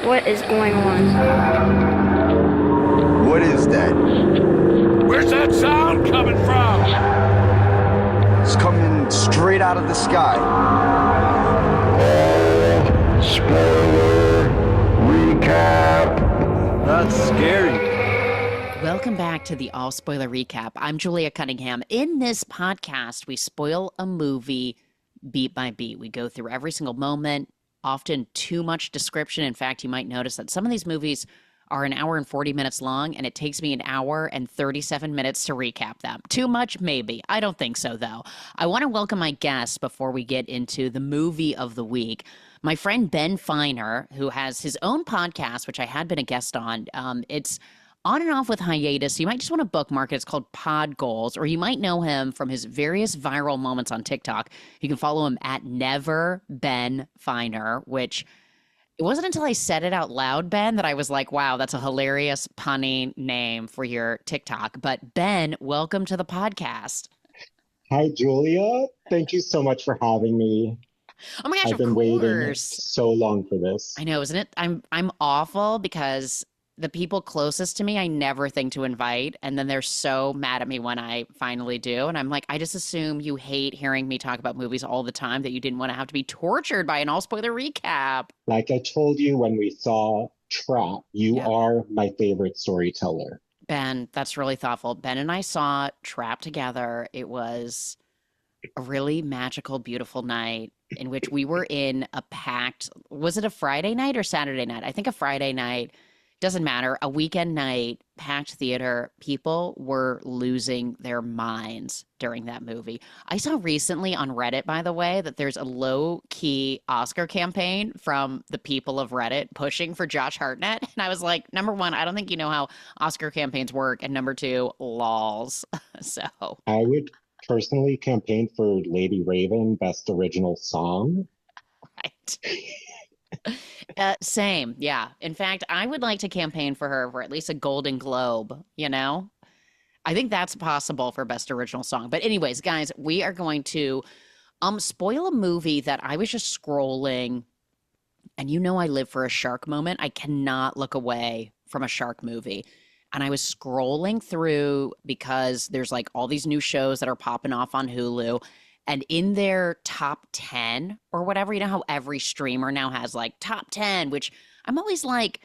What is going on? What is that? Where's that sound coming from? It's coming straight out of the sky. Spoiler recap. That's scary. Welcome back to the All Spoiler Recap. I'm Julia Cunningham. In this podcast, we spoil a movie beat by beat. We go through every single moment, often too much description. In fact, you might notice that some of these movies are an hour and 40 minutes long, and it takes me an hour and 37 minutes to recap them. Too much? Maybe. I don't think so, though. I want to welcome my guests before we get into the movie of the week. My friend Ben Finer, who has his own podcast, which I had been a guest on. It's on and off with hiatus. You might just want to bookmark it. It's called Pod Goals, or you might know him from his various viral moments on TikTok. You can follow him at Never Ben Finer, which it wasn't until I said it out loud, Ben, that I was like, wow, that's a hilarious punny name for your TikTok. But Ben, welcome to the podcast. Hi, Julia. Thank you so much for having me. Oh my gosh, I've been waiting so long for this. I know, isn't it? I'm awful because the people closest to me, I never think to invite. And then they're so mad at me when I finally do. And I'm like, I just assume you hate hearing me talk about movies all the time, that you didn't want to have to be tortured by an all spoiler recap. Like I told you when we saw Trap, you are my favorite storyteller. Ben, that's really thoughtful. Ben and I saw Trap together. It was a really magical, beautiful night in which we were in a packed, was it a Friday night or Saturday night? I think a Friday night. Doesn't matter. A weekend night, packed theater. People were losing their minds during that movie. I saw recently on Reddit, by the way, that there's a low-key Oscar campaign from the people of Reddit pushing for Josh Hartnett. And I was like, number one, I don't think you know how Oscar campaigns work. And number two, lols. So I would personally campaign for Lady Raven, Best Original Song. right. Same. Yeah. In fact, I would like to campaign for her for at least a Golden Globe, you know? I think that's possible for Best Original Song. But anyways, guys, we are going to spoil a movie that I was just scrolling, and you know I live for a shark moment. I cannot look away from a shark movie. And I was scrolling through because there's like all these new shows that are popping off on Hulu. And in their top 10 or whatever, you know how every streamer now has like top 10, which I'm always like,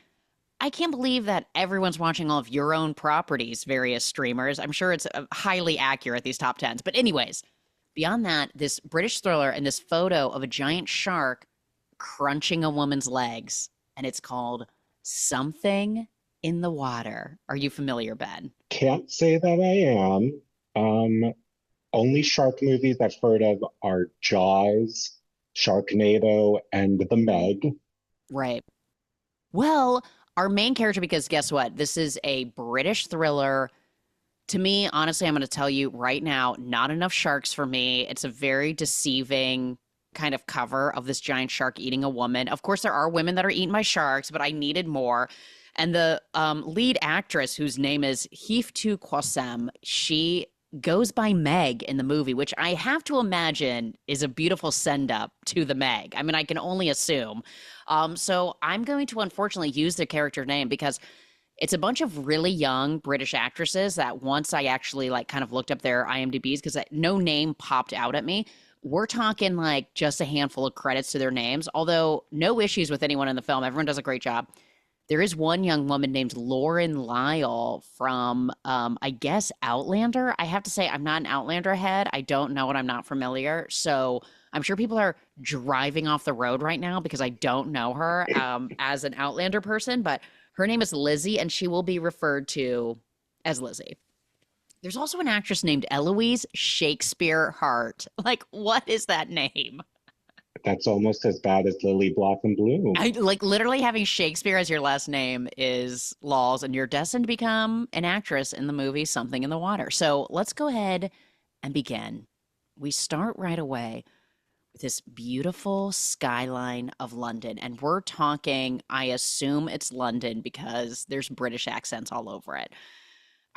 I can't believe that everyone's watching all of your own properties, various streamers. I'm sure it's highly accurate, these top 10s. But anyways, beyond that, this British thriller and this photo of a giant shark crunching a woman's legs. And it's called Something in the Water. Are you familiar, Ben? Can't say that I am. Only shark movies I've heard of are Jaws, Sharknado, and The Meg. Right. Well, our main character, because guess what? This is a British thriller. To me, honestly, I'm going to tell you right now, not enough sharks for me. It's a very deceiving kind of cover of this giant shark eating a woman. Of course, there are women that are eaten by sharks, but I needed more. And the lead actress, whose name is Hiftu Kwasem, she goes by Meg in the movie, which I have to imagine is a beautiful send-up to the Meg. I mean, I can only assume. So I'm going to unfortunately use the character name because it's a bunch of really young British actresses that once I actually like kind of looked up their IMDb's because no name popped out at me. We're talking like just a handful of credits to their names, although no issues with anyone in the film. Everyone does a great job. There is one young woman named Lauren Lyle from, I guess, Outlander. I have to say, I'm not an Outlander head. I don't know and I'm not familiar. So I'm sure people are driving off the road right now because I don't know her as an Outlander person. But her name is Lizzie, and she will be referred to as Lizzie. There's also an actress named Eloise Shakespeare Hart. Like, what is that name? That's almost as bad as Lily Blossom Bloom. I like literally having Shakespeare as your last name is laws, and you're destined to become an actress in the movie Something in the Water. So let's go ahead and begin. We start right away with this beautiful skyline of London. And we're talking, I assume it's London because there's British accents all over it.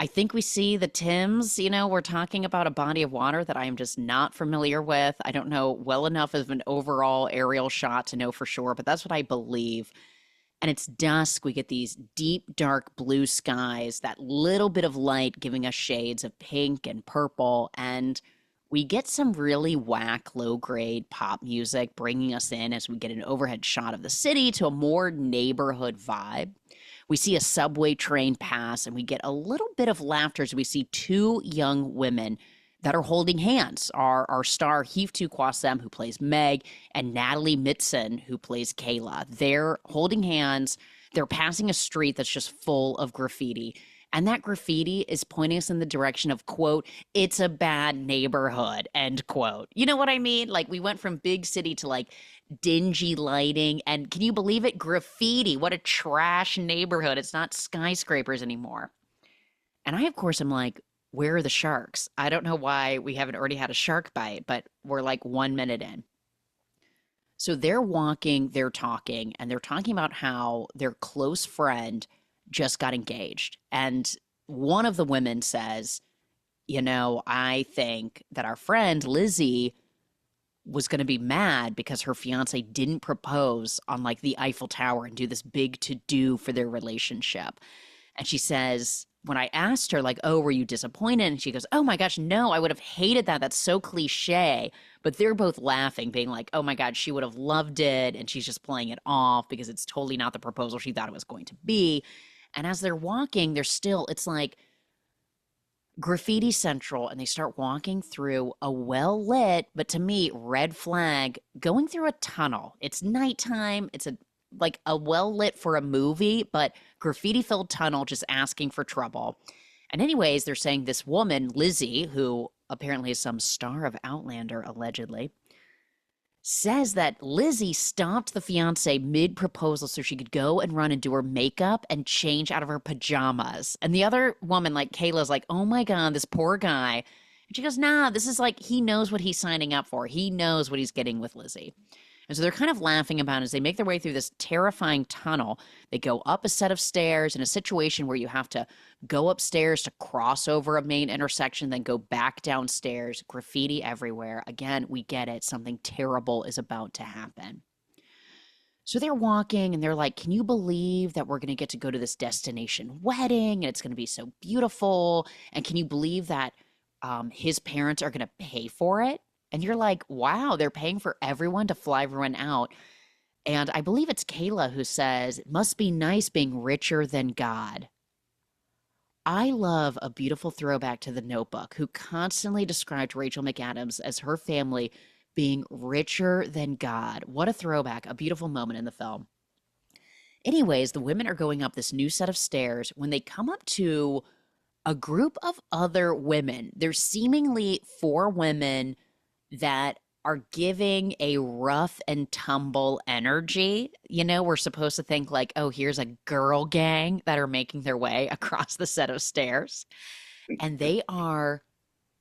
I think we see the Thames. You know, we're talking about a body of water that I am just not familiar with. I don't know well enough of an overall aerial shot to know for sure, but that's what I believe. and it's dusk. We get these deep, dark blue skies, that little bit of light giving us shades of pink and purple. And we get some really whack, low grade pop music bringing us in as we get an overhead shot of the city to a more neighborhood vibe. We see a subway train pass, and we get a little bit of laughter as we see two young women that are holding hands. Our star, Hiftu Kwasem, who plays Meg, and Natalie Mitson, who plays Kayla. They're holding hands. They're passing a street that's just full of graffiti. And that graffiti is pointing us in the direction of, quote, it's a bad neighborhood, end quote. You know what I mean? Like, we went from big city to like dingy lighting. And can you believe it? Graffiti. What a trash neighborhood. It's not skyscrapers anymore. And I, of course, am like, where are the sharks? I don't know why we haven't already had a shark bite, but we're like 1 minute in. So they're walking, they're talking, and they're talking about how their close friend just got engaged. And one of the women says, you know, I think that our friend Lizzie was going to be mad because her fiance didn't propose on like the Eiffel Tower and do this big to do for their relationship. And she says, when I asked her, like, oh, were you disappointed? And she goes, oh my gosh, no, I would have hated that. That's so cliche. But they're both laughing, being like, oh my God, she would have loved it. And she's just playing it off because it's totally not the proposal she thought it was going to be. And as they're walking, they're still, it's like graffiti central. And they start walking through a well lit, but to me, red flag, going through a tunnel. It's nighttime. It's like a well lit for a movie, but graffiti filled tunnel just asking for trouble. And anyways, they're saying this woman, Lizzie, who apparently is some star of Outlander, allegedly, says that Lizzie stopped the fiance mid proposal so she could go and run and do her makeup and change out of her pajamas. And the other woman, like Kayla's like, oh my God, this poor guy. And she goes, nah, this is like, he knows what he's signing up for. He knows what he's getting with Lizzie. And so they're kind of laughing about it as they make their way through this terrifying tunnel. They go up a set of stairs in a situation where you have to go upstairs to cross over a main intersection, then go back downstairs, graffiti everywhere. Again, we get it. Something terrible is about to happen. So they're walking and they're like, can you believe that we're going to get to go to this destination wedding and it's going to be so beautiful? And can you believe that his parents are going to pay for it? And you're like, wow, they're paying for everyone to fly everyone out. And I believe it's Kayla who says, it must be nice being richer than God. I love a beautiful throwback to The Notebook, who constantly described Rachel McAdams as her family being richer than God. What a throwback, a beautiful moment in the film. Anyways, the women are going up this new set of stairs when they come up to a group of other women. There's seemingly 4 women that are giving a rough and tumble energy. You know, we're supposed to think like, oh, here's a girl gang that are making their way across the set of stairs. And they are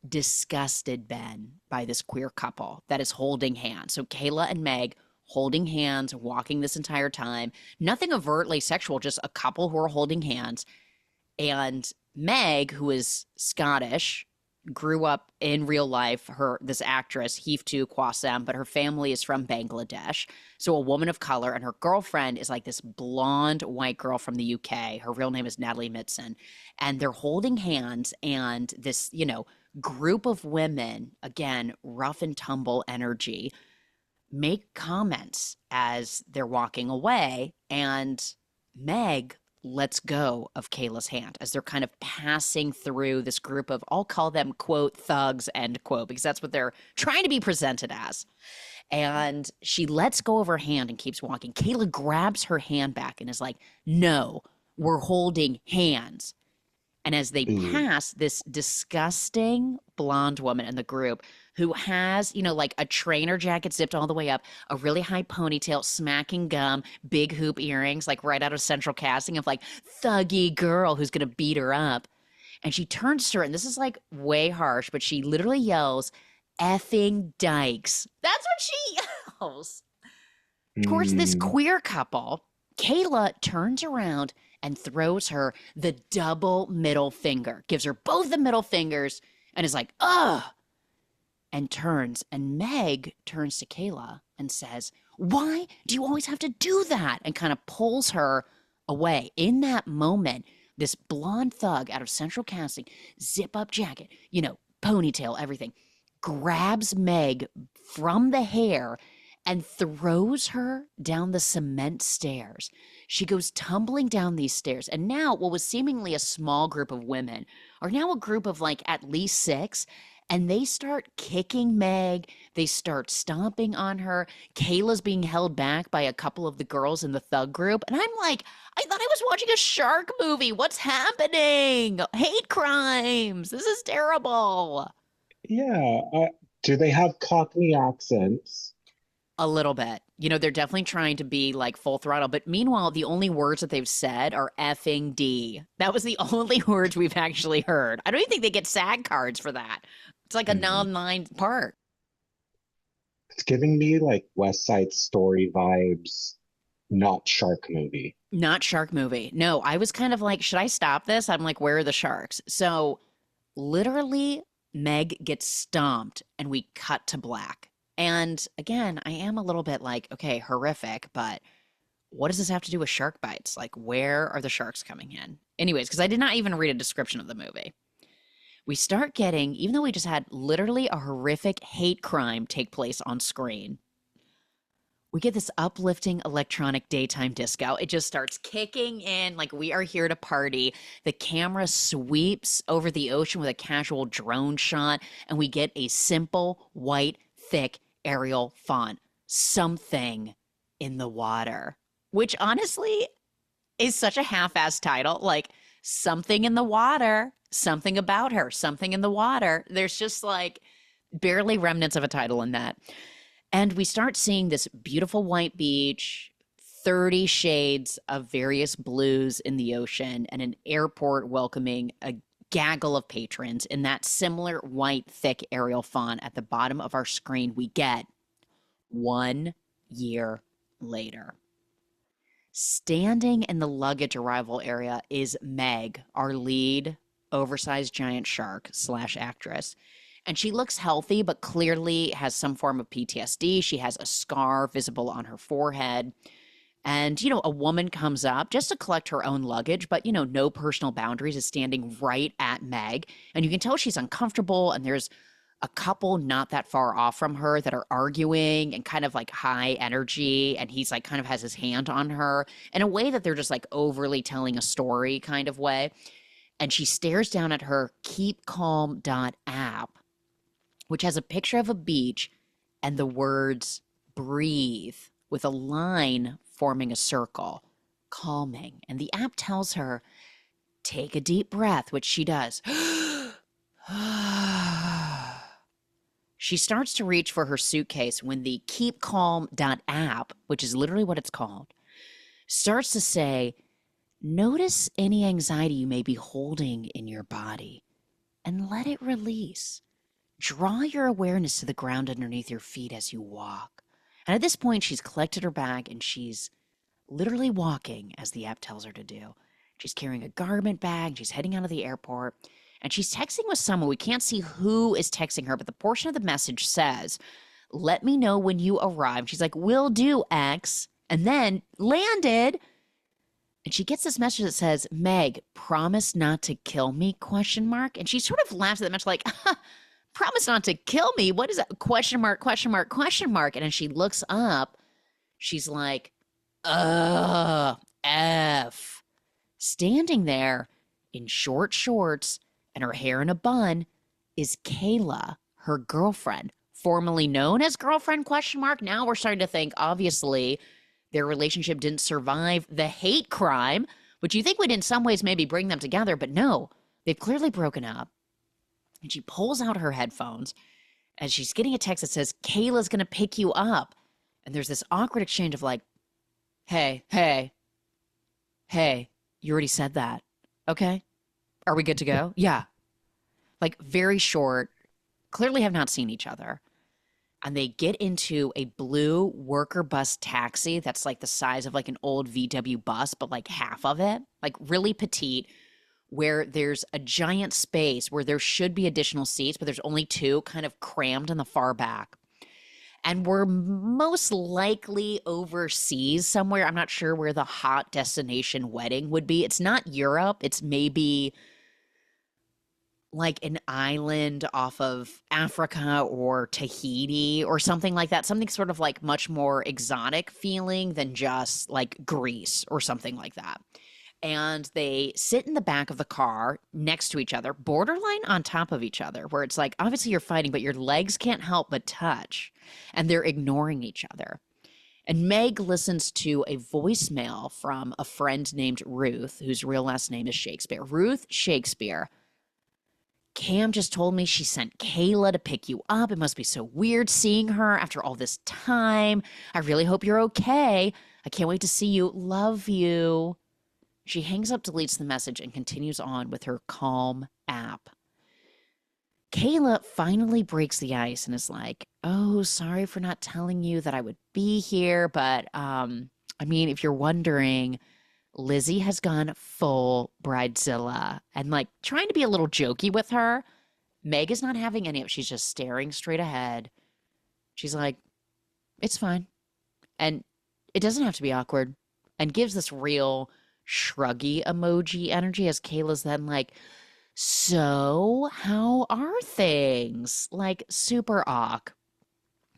disgusted, Ben, by this queer couple that is holding hands. So Kayla and Meg holding hands, walking this entire time. Nothing overtly sexual, just a couple who are holding hands. And Meg, who is Scottish, grew up in real life, this actress, Hiftu Kwasem, but her family is from Bangladesh. So a woman of color, and her girlfriend is like this blonde white girl from the UK. Her real name is Natalie Mitson. And they're holding hands, and this, you know, group of women, again, rough and tumble energy, make comments as they're walking away. And Meg lets go of Kayla's hand as they're kind of passing through this group of, I'll call them, quote, thugs, end quote, because that's what they're trying to be presented as. And she lets go of her hand and keeps walking. Kayla grabs her hand back and is like, no, we're holding hands. And as they pass this disgusting blonde woman in the group who has, you know, like a trainer jacket zipped all the way up, a really high ponytail, smacking gum, big hoop earrings, like right out of Central Casting of like thuggy girl who's going to beat her up. And she turns to her, and this is like way harsh, but she literally yells, effing dykes. That's what she yells. Towards this queer couple, Kayla turns around and throws her the double middle finger, gives her both the middle fingers, and is like, ugh, and turns. And Meg turns to Kayla and says, Why do you always have to do that? And kind of pulls her away. In that moment, this blonde thug out of Central Casting, zip up jacket, ponytail, everything, grabs Meg from the hair and throws her down the cement stairs. She goes tumbling down these stairs. And now, what was seemingly a small group of women are now a group of like at least 6. And they start kicking Meg. They start stomping on her. Kayla's being held back by a couple of the girls in the thug group. And I'm like, I thought I was watching a shark movie. What's happening? Hate crimes. This is terrible. Yeah. Do they have Cockney accents? A little bit. They're definitely trying to be like full throttle. But meanwhile, the only words that they've said are effing D. That was the only words we've actually heard. I don't even think they get SAG cards for that. It's like a non-line part. It's giving me like West Side Story vibes, not shark movie. Not shark movie. No, I was kind of like, should I stop this? I'm like, where are the sharks? So literally, Meg gets stomped and we cut to black. And again, I am a little bit like, okay, horrific, but what does this have to do with shark bites? Like, where are the sharks coming in? Anyways, because I did not even read a description of the movie. We start getting, even though we just had literally a horrific hate crime take place on screen, we get this uplifting electronic daytime disco. It just starts kicking in like we are here to party. The camera sweeps over the ocean with a casual drone shot, and we get a simple, white, thick Arial font. Something in the water. Which honestly is such a half-assed title. Like, something in the water, something about her, something in the water. There's just like barely remnants of a title in that. And we start seeing this beautiful white beach, 30 shades of various blues in the ocean, and an airport welcoming a gaggle of patrons in that similar white, thick Arial font at the bottom of our screen. We get 1 year later. Standing in the luggage arrival area is Meg, our lead oversized giant shark / actress. And she looks healthy, but clearly has some form of PTSD. She has a scar visible on her forehead. And, a woman comes up just to collect her own luggage, but, no personal boundaries, is standing right at Meg. And you can tell she's uncomfortable. And there's a couple not that far off from her that are arguing and kind of like high energy. And he's like kind of has his hand on her in a way that they're just like overly telling a story kind of way. And she stares down at her keepcalm.app, which has a picture of a beach and the words breathe with a line forming a circle, calming. And the app tells her, take a deep breath, which she does. She starts to reach for her suitcase when the keepcalm.app, which is literally what it's called, starts to say, notice any anxiety you may be holding in your body and let it release. Draw your awareness to the ground underneath your feet as you walk. And at this point, she's collected her bag and she's literally walking as the app tells her to do. She's carrying a garment bag. She's heading out of the airport. And she's texting with someone. We can't see who is texting her, but the portion of the message says, let me know when you arrive. She's like, will do, X. And then landed. And she gets this message that says, Meg, promise not to kill me, ? And she sort of laughs at that message like, promise not to kill me? What is that? ? And as she looks up, she's like, F. Standing there in short shorts and her hair in a bun is Kayla, her girlfriend, formerly known as girlfriend ? Now we're starting to think, obviously, their relationship didn't survive the hate crime, which you think would in some ways maybe bring them together, but no, they've clearly broken up. And she pulls out her headphones as she's getting a text that says, Kayla's going to pick you up. And there's this awkward exchange of like, hey, you already said that. Okay. Are we good to go? Yeah. Like very short, clearly have not seen each other. And they get into a blue worker bus taxi that's like the size of like an old VW bus, but like half of it, like really petite, where there's a giant space where there should be additional seats, but there's only 2 kind of crammed in the far back. And we're most likely overseas somewhere. I'm not sure where the hot destination wedding would be. It's not Europe. It's maybe like an island off of Africa or Tahiti or something like that. Something sort of like much more exotic feeling than just like Greece or something like that. And they sit in the back of the car next to each other, borderline on top of each other, where it's like, obviously you're fighting, but your legs can't help but touch. And they're ignoring each other. And Meg listens to a voicemail from a friend named Ruth, whose real last name is Shakespeare. Ruth Shakespeare. Cam just told me she sent Kayla to pick you up. It must be so weird seeing her after all this time. I really hope you're okay. I can't wait to see you. Love you. She hangs up, deletes the message, and continues on with her Calm app. Kayla finally breaks the ice and is like, oh, sorry for not telling you that I would be here. But, if you're wondering, Lizzie has gone full bridezilla and like trying to be a little jokey with her. Meg is not having any of it. She's just staring straight ahead. She's like, it's fine. And it doesn't have to be awkward, and gives this real shruggy emoji energy as Kayla's then like, so how are things? Like super awk.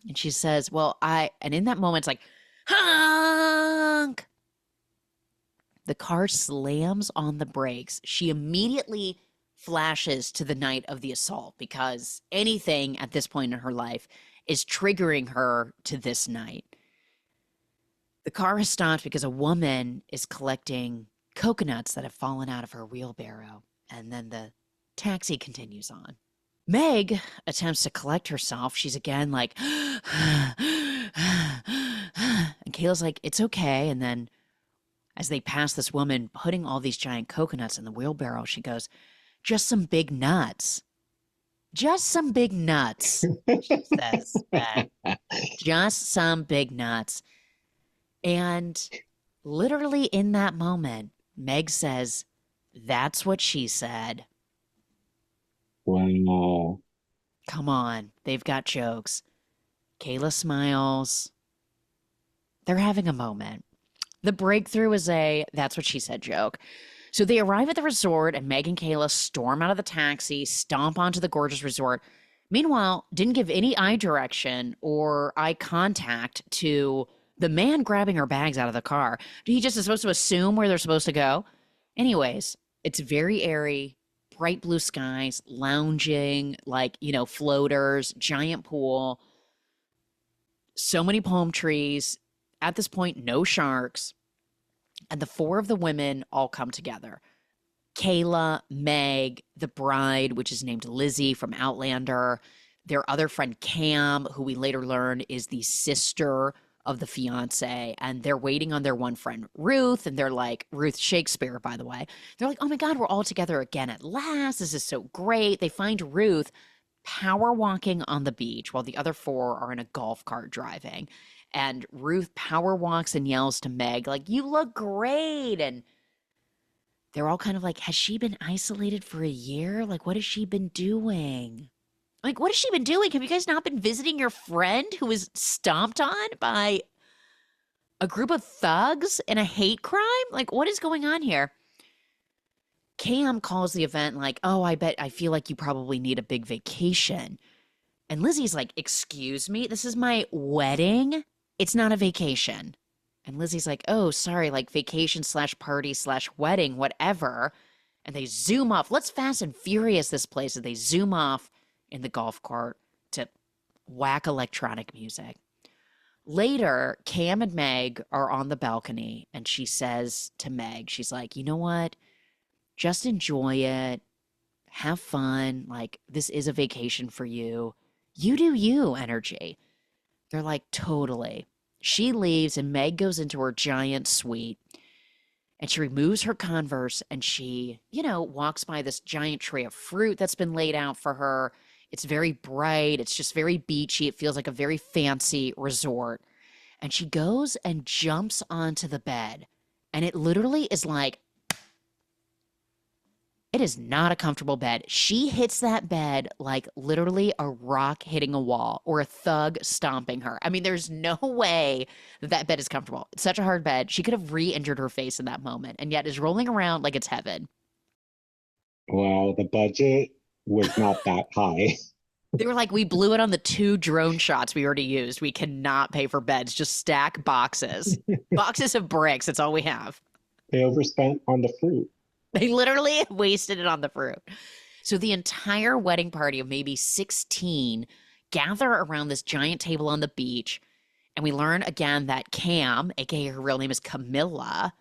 And she says, well, and in that moment, it's like, honk. The car slams on the brakes. She immediately flashes to the night of the assault because anything at this point in her life is triggering her to this night. The car has stopped because a woman is collecting coconuts that have fallen out of her wheelbarrow. And then the taxi continues on. Meg attempts to collect herself. She's again like, and Kayla's like, it's okay. And then as they pass this woman putting all these giant coconuts in the wheelbarrow, she goes, just some big nuts. Just some big nuts, she says. Just some big nuts. And literally in that moment, Meg says, that's what she said. Wow. Come on. They've got jokes. Kayla smiles. They're having a moment. The breakthrough is a that's what she said joke. So they arrive at the resort and Meg and Kayla storm out of the taxi, stomp onto the gorgeous resort. Meanwhile, didn't give any eye direction or eye contact to the man grabbing her bags out of the car. He just is supposed to assume where they're supposed to go. Anyways, it's very airy, bright blue skies, lounging, like, floaters, giant pool, so many palm trees. At this point, no sharks. And the four of the women all come together. Kayla, Meg, the bride, which is named Lizzie from Outlander, their other friend Cam, who we later learn is the sister of the fiance, and they're waiting on their one friend Ruth, and they're like, Ruth Shakespeare, by the way. They're like, oh my God, we're all together again at last. This is so great. They find Ruth power walking on the beach while the other four are in a golf cart driving. And Ruth power walks and yells to Meg, like, you look great. And they're all kind of like, has she been isolated for a year? Like, what has she been doing? Like, what has she been doing? Have you guys not been visiting your friend who was stomped on by a group of thugs in a hate crime? Like, what is going on here? Cam calls the event like, oh, I feel like you probably need a big vacation. And Lizzie's like, excuse me, this is my wedding. It's not a vacation. And Lizzie's like, oh, sorry, like vacation / party / wedding, whatever. And they zoom off. Let's Fast and Furious this place. And they zoom off in the golf cart to whack electronic music. Later, Cam and Meg are on the balcony, and she says to Meg, she's like, you know what? Just enjoy it. Have fun. Like, this is a vacation for you. You do you energy. They're like, totally. She leaves, and Meg goes into her giant suite, and she removes her Converse, and she, walks by this giant tray of fruit that's been laid out for her. It's very bright. It's just very beachy. It feels like a very fancy resort. And she goes and jumps onto the bed. And it literally is like It is not a comfortable bed. She hits that bed like literally a rock hitting a wall or a thug stomping her. I mean, there's no way that that bed is comfortable. It's such a hard bed. She could have re-injured her face in that moment and yet is rolling around like it's heaven. Well, the budget was not that high. They were like, we blew it on the 2 drone shots we already used. We cannot pay for beds. Just stack boxes. Boxes of bricks. That's all we have. They overspent on the fruit. They literally wasted it on the fruit. So the entire wedding party of maybe 16 gather around this giant table on the beach. And we learn again that Cam, aka her real name is Camilla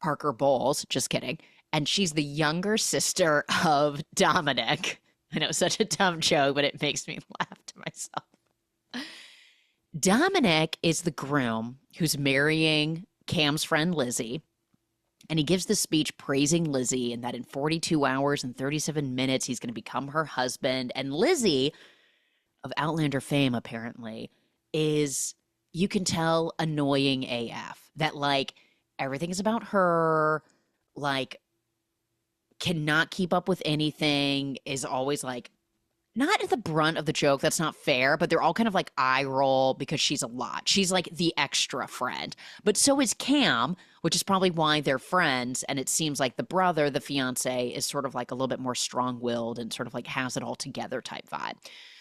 Parker Bowles, just kidding. And she's the younger sister of Dominic. I know, such a dumb joke, but it makes me laugh to myself. Dominic is the groom who's marrying Cam's friend Lizzie. And he gives the speech praising Lizzie and that in 42 hours and 37 minutes, he's going to become her husband. And Lizzie, of Outlander fame, apparently, is, you can tell, annoying AF. That, like, everything is about her, like, cannot keep up with anything, is always, like, not at the brunt of the joke. That's not fair, but they're all kind of like eye roll because she's a lot. She's like the extra friend. But so is Cam, which is probably why they're friends. And it seems like the brother, the fiance, is sort of like a little bit more strong-willed and sort of like has it all together type vibe.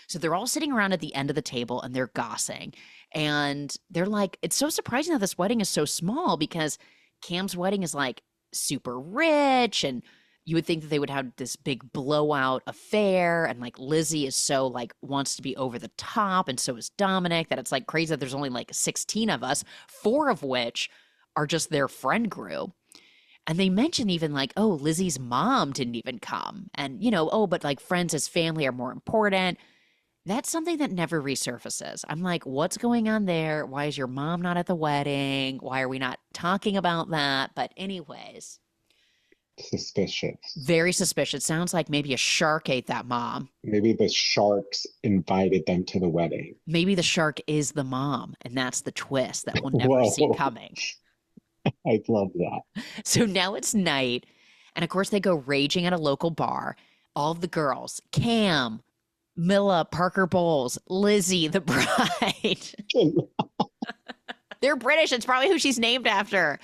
So they're all sitting around at the end of the table and they're gossiping. And they're like, it's so surprising that this wedding is so small because Cam's wedding is like super rich and you would think that they would have this big blowout affair, and like Lizzie is so like wants to be over the top, and so is Dominic, that it's like crazy that there's only like 16 of us, 4 of which are just their friend group. And they mention even like, oh, Lizzie's mom didn't even come. And, you know, oh, but like friends as family are more important. That's something that never resurfaces. I'm like, what's going on there? Why is your mom not at the wedding? Why are we not talking about that? But anyways, Suspicious. very suspicious. Sounds like maybe a shark ate that mom. Maybe the sharks invited them to the wedding. Maybe the shark is the mom, and that's the twist that we'll never see Whoa. coming. I love that. So now it's night, and of course they go raging at a local bar. All of the girls, Cam, Milla, Parker Bowles, Lizzie, the bride. They're British. It's probably who she's named after.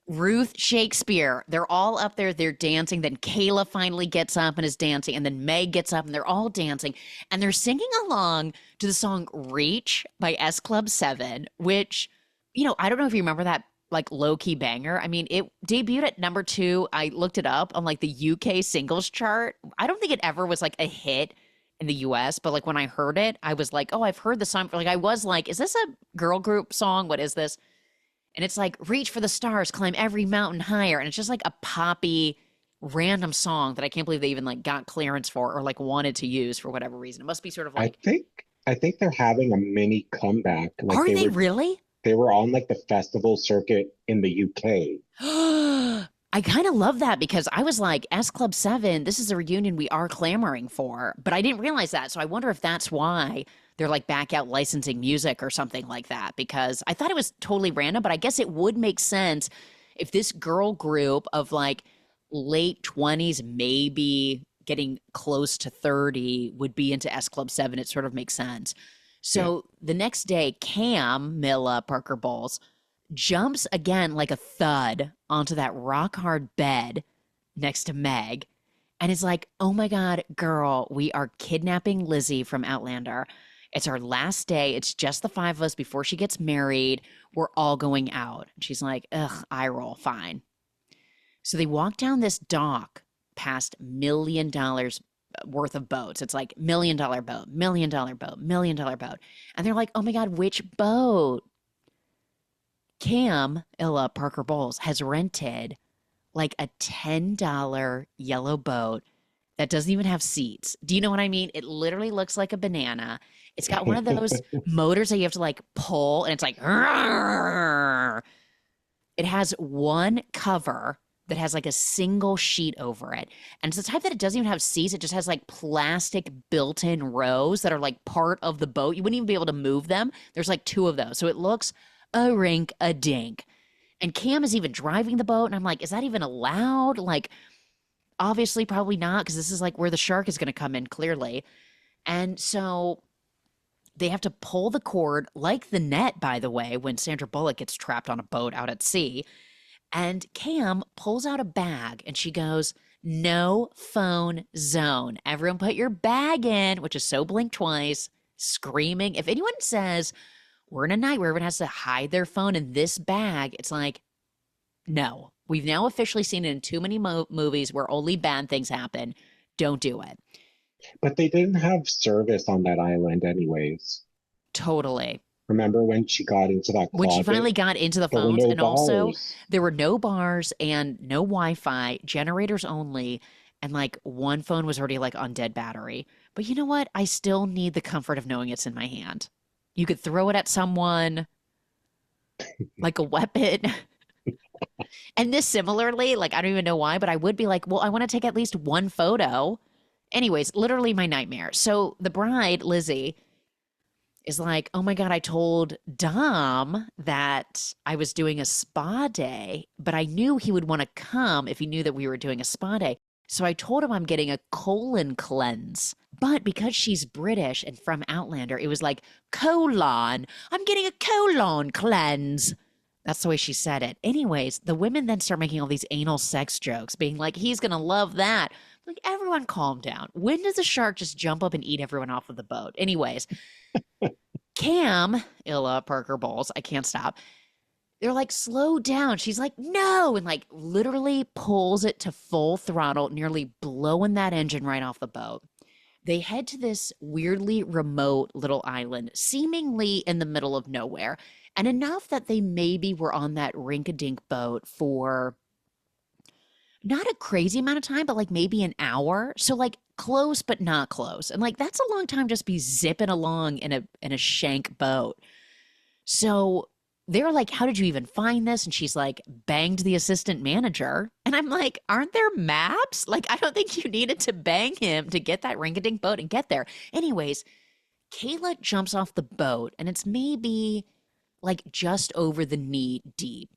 Ruth Shakespeare. They're all up there. They're dancing. Then Kayla finally gets up and is dancing. And then Meg gets up and they're all dancing. And they're singing along to the song Reach by S Club 7, which, you know, I don't know if you remember that like low-key banger. I mean, it debuted at number 2. I looked it up on like the UK singles chart. I don't think it ever was like a hit in the US, but like when I heard it, I was like, oh, I've heard the song. Like I was like, is this a girl group song? What is this? And it's like, reach for the stars, climb every mountain higher. And it's just like a poppy, random song that I can't believe they even like got clearance for or like wanted to use for whatever reason. It must be sort of like. I think they're having a mini comeback. Like Are they really? They were on like the festival circuit in the UK. I kind of love that because I was like, S Club 7, this is a reunion we are clamoring for. But I didn't realize that. So I wonder if that's why they're like back out licensing music or something like that, because I thought it was totally random, but I guess it would make sense if this girl group of like late 20s, maybe getting close to 30 would be into S Club 7. It sort of makes sense. So the next day, Cam, Milla, Parker Bowles, jumps again like a thud onto that rock hard bed next to Meg and is like, oh my God, girl, we are kidnapping Lizzie from Outlander. It's our last day. It's just the 5 of us before she gets married. We're all going out. And she's like, ugh, eye roll, fine. So they walk down this dock past $1 million worth of boats. It's like $1 million boat, $1 million boat, $1 million boat. And they're like, oh my God, which boat? Cam, Illa, Parker Bowles, has rented like a $10 yellow boat that doesn't even have seats. Do you know what I mean? It literally looks like a banana. It's got one of those motors that you have to like pull, and it's like, "Rrrr." It has one cover that has like a single sheet over it. And it's the type that it doesn't even have seats. It just has like plastic built-in rows that are like part of the boat. You wouldn't even be able to move them. There's like 2 of those. So it looks a rink a dink. And Cam is even driving the boat. And I'm like, is that even allowed? Like, Obviously, probably not, because this is like where the shark is going to come in clearly. And so they have to pull the cord, like the net, by the way, when Sandra Bullock gets trapped on a boat out at sea. And Cam pulls out a bag and she goes, "No phone zone. Everyone put your bag in," which is so Blink Twice, screaming. If anyone says we're in a night where everyone has to hide their phone in this bag, it's like, no. We've now officially seen it in too many movies where only bad things happen. Don't do it. But they didn't have service on that island anyways. Totally. Remember when she got into that When she finally closet? got into the There were phones, no and also bars. there were no bars and no Wi-Fi, generators only, and like one phone was already like on dead battery. But you know what? I still need the comfort of knowing it's in my hand. You could throw it at someone like a weapon. And this similarly, like I don't even know why, but I would be like, well, I want to take at least one photo. Anyways, literally my nightmare. So the bride, Lizzie, is like, "Oh my God, I told Dom that I was doing a spa day, but I knew he would want to come if he knew that we were doing a spa day. So I told him I'm getting a colon cleanse." But because she's British and from Outlander, it was like, "Colon, I'm getting a colon cleanse." That's the way she said it. Anyways, the women then start making all these anal sex jokes, being like, "He's going to love that." Like, everyone calm down. When does a shark just jump up and eat everyone off of the boat? Anyways, Cam, Illa, Parker Bowles, I can't stop. They're like, "Slow down." She's like, "No," and like literally pulls it to full throttle, nearly blowing that engine right off the boat. They head to this weirdly remote little island, seemingly in the middle of nowhere, and enough that they maybe were on that rink-a-dink boat for not a crazy amount of time, but like maybe an hour. So like close but not close. And like that's a long time just be zipping along in a shank boat. So they're like, "How did you even find this?" And she's like, "Banged the assistant manager." And I'm like, aren't there maps? Like, I don't think you needed to bang him to get that ring-a-dink boat and get there. Anyways, Kayla jumps off the boat and it's maybe like just over the knee deep.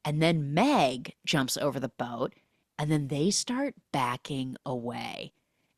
And then Meg jumps over the boat and then they start backing away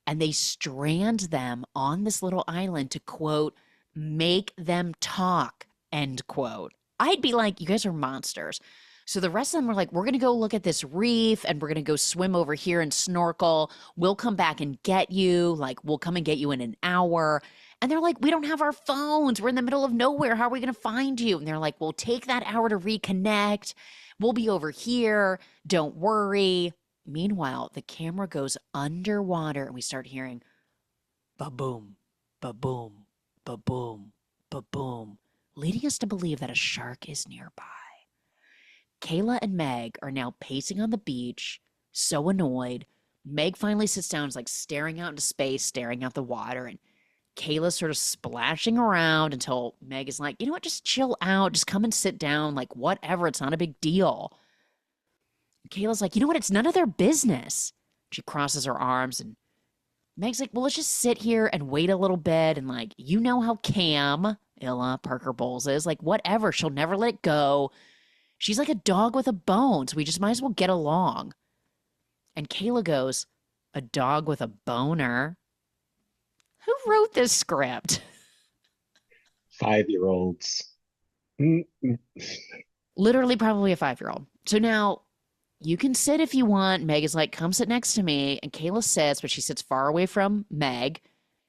and they strand them on this little island to quote, "make them talk," end quote. I'd be like, "You guys are monsters." So the rest of them were like, "We're going to go look at this reef and we're going to go swim over here and snorkel. We'll come back and get you. Like, we'll come and get you in an hour." And they're like, "We don't have our phones. We're in the middle of nowhere. How are we going to find you?" And they're like, "We'll take that hour to reconnect. We'll be over here. Don't worry." Meanwhile, the camera goes underwater and we start hearing ba-boom, ba-boom, ba-boom, ba-boom, leading us to believe that a shark is nearby. Kayla and Meg are now pacing on the beach, so annoyed. Meg finally sits down, is like staring out into space, staring at the water, and Kayla's sort of splashing around until Meg is like, "You know what, just chill out, just come and sit down, like whatever, it's not a big deal." Kayla's like, "You know what, it's none of their business." She crosses her arms and Meg's like, "Well, let's just sit here and wait a little bit. And like, you know how Cam, Illa, Parker Bowles is, like, whatever, she'll never let it go. She's like a dog with a bone, so we just might as well get along." And Kayla goes, "A dog with a boner? Who wrote this script?" 5-year-olds. Mm-mm. Literally, probably a 5-year-old. So now you can sit if you want. Meg is like, "Come sit next to me." And Kayla sits, but she sits far away from Meg.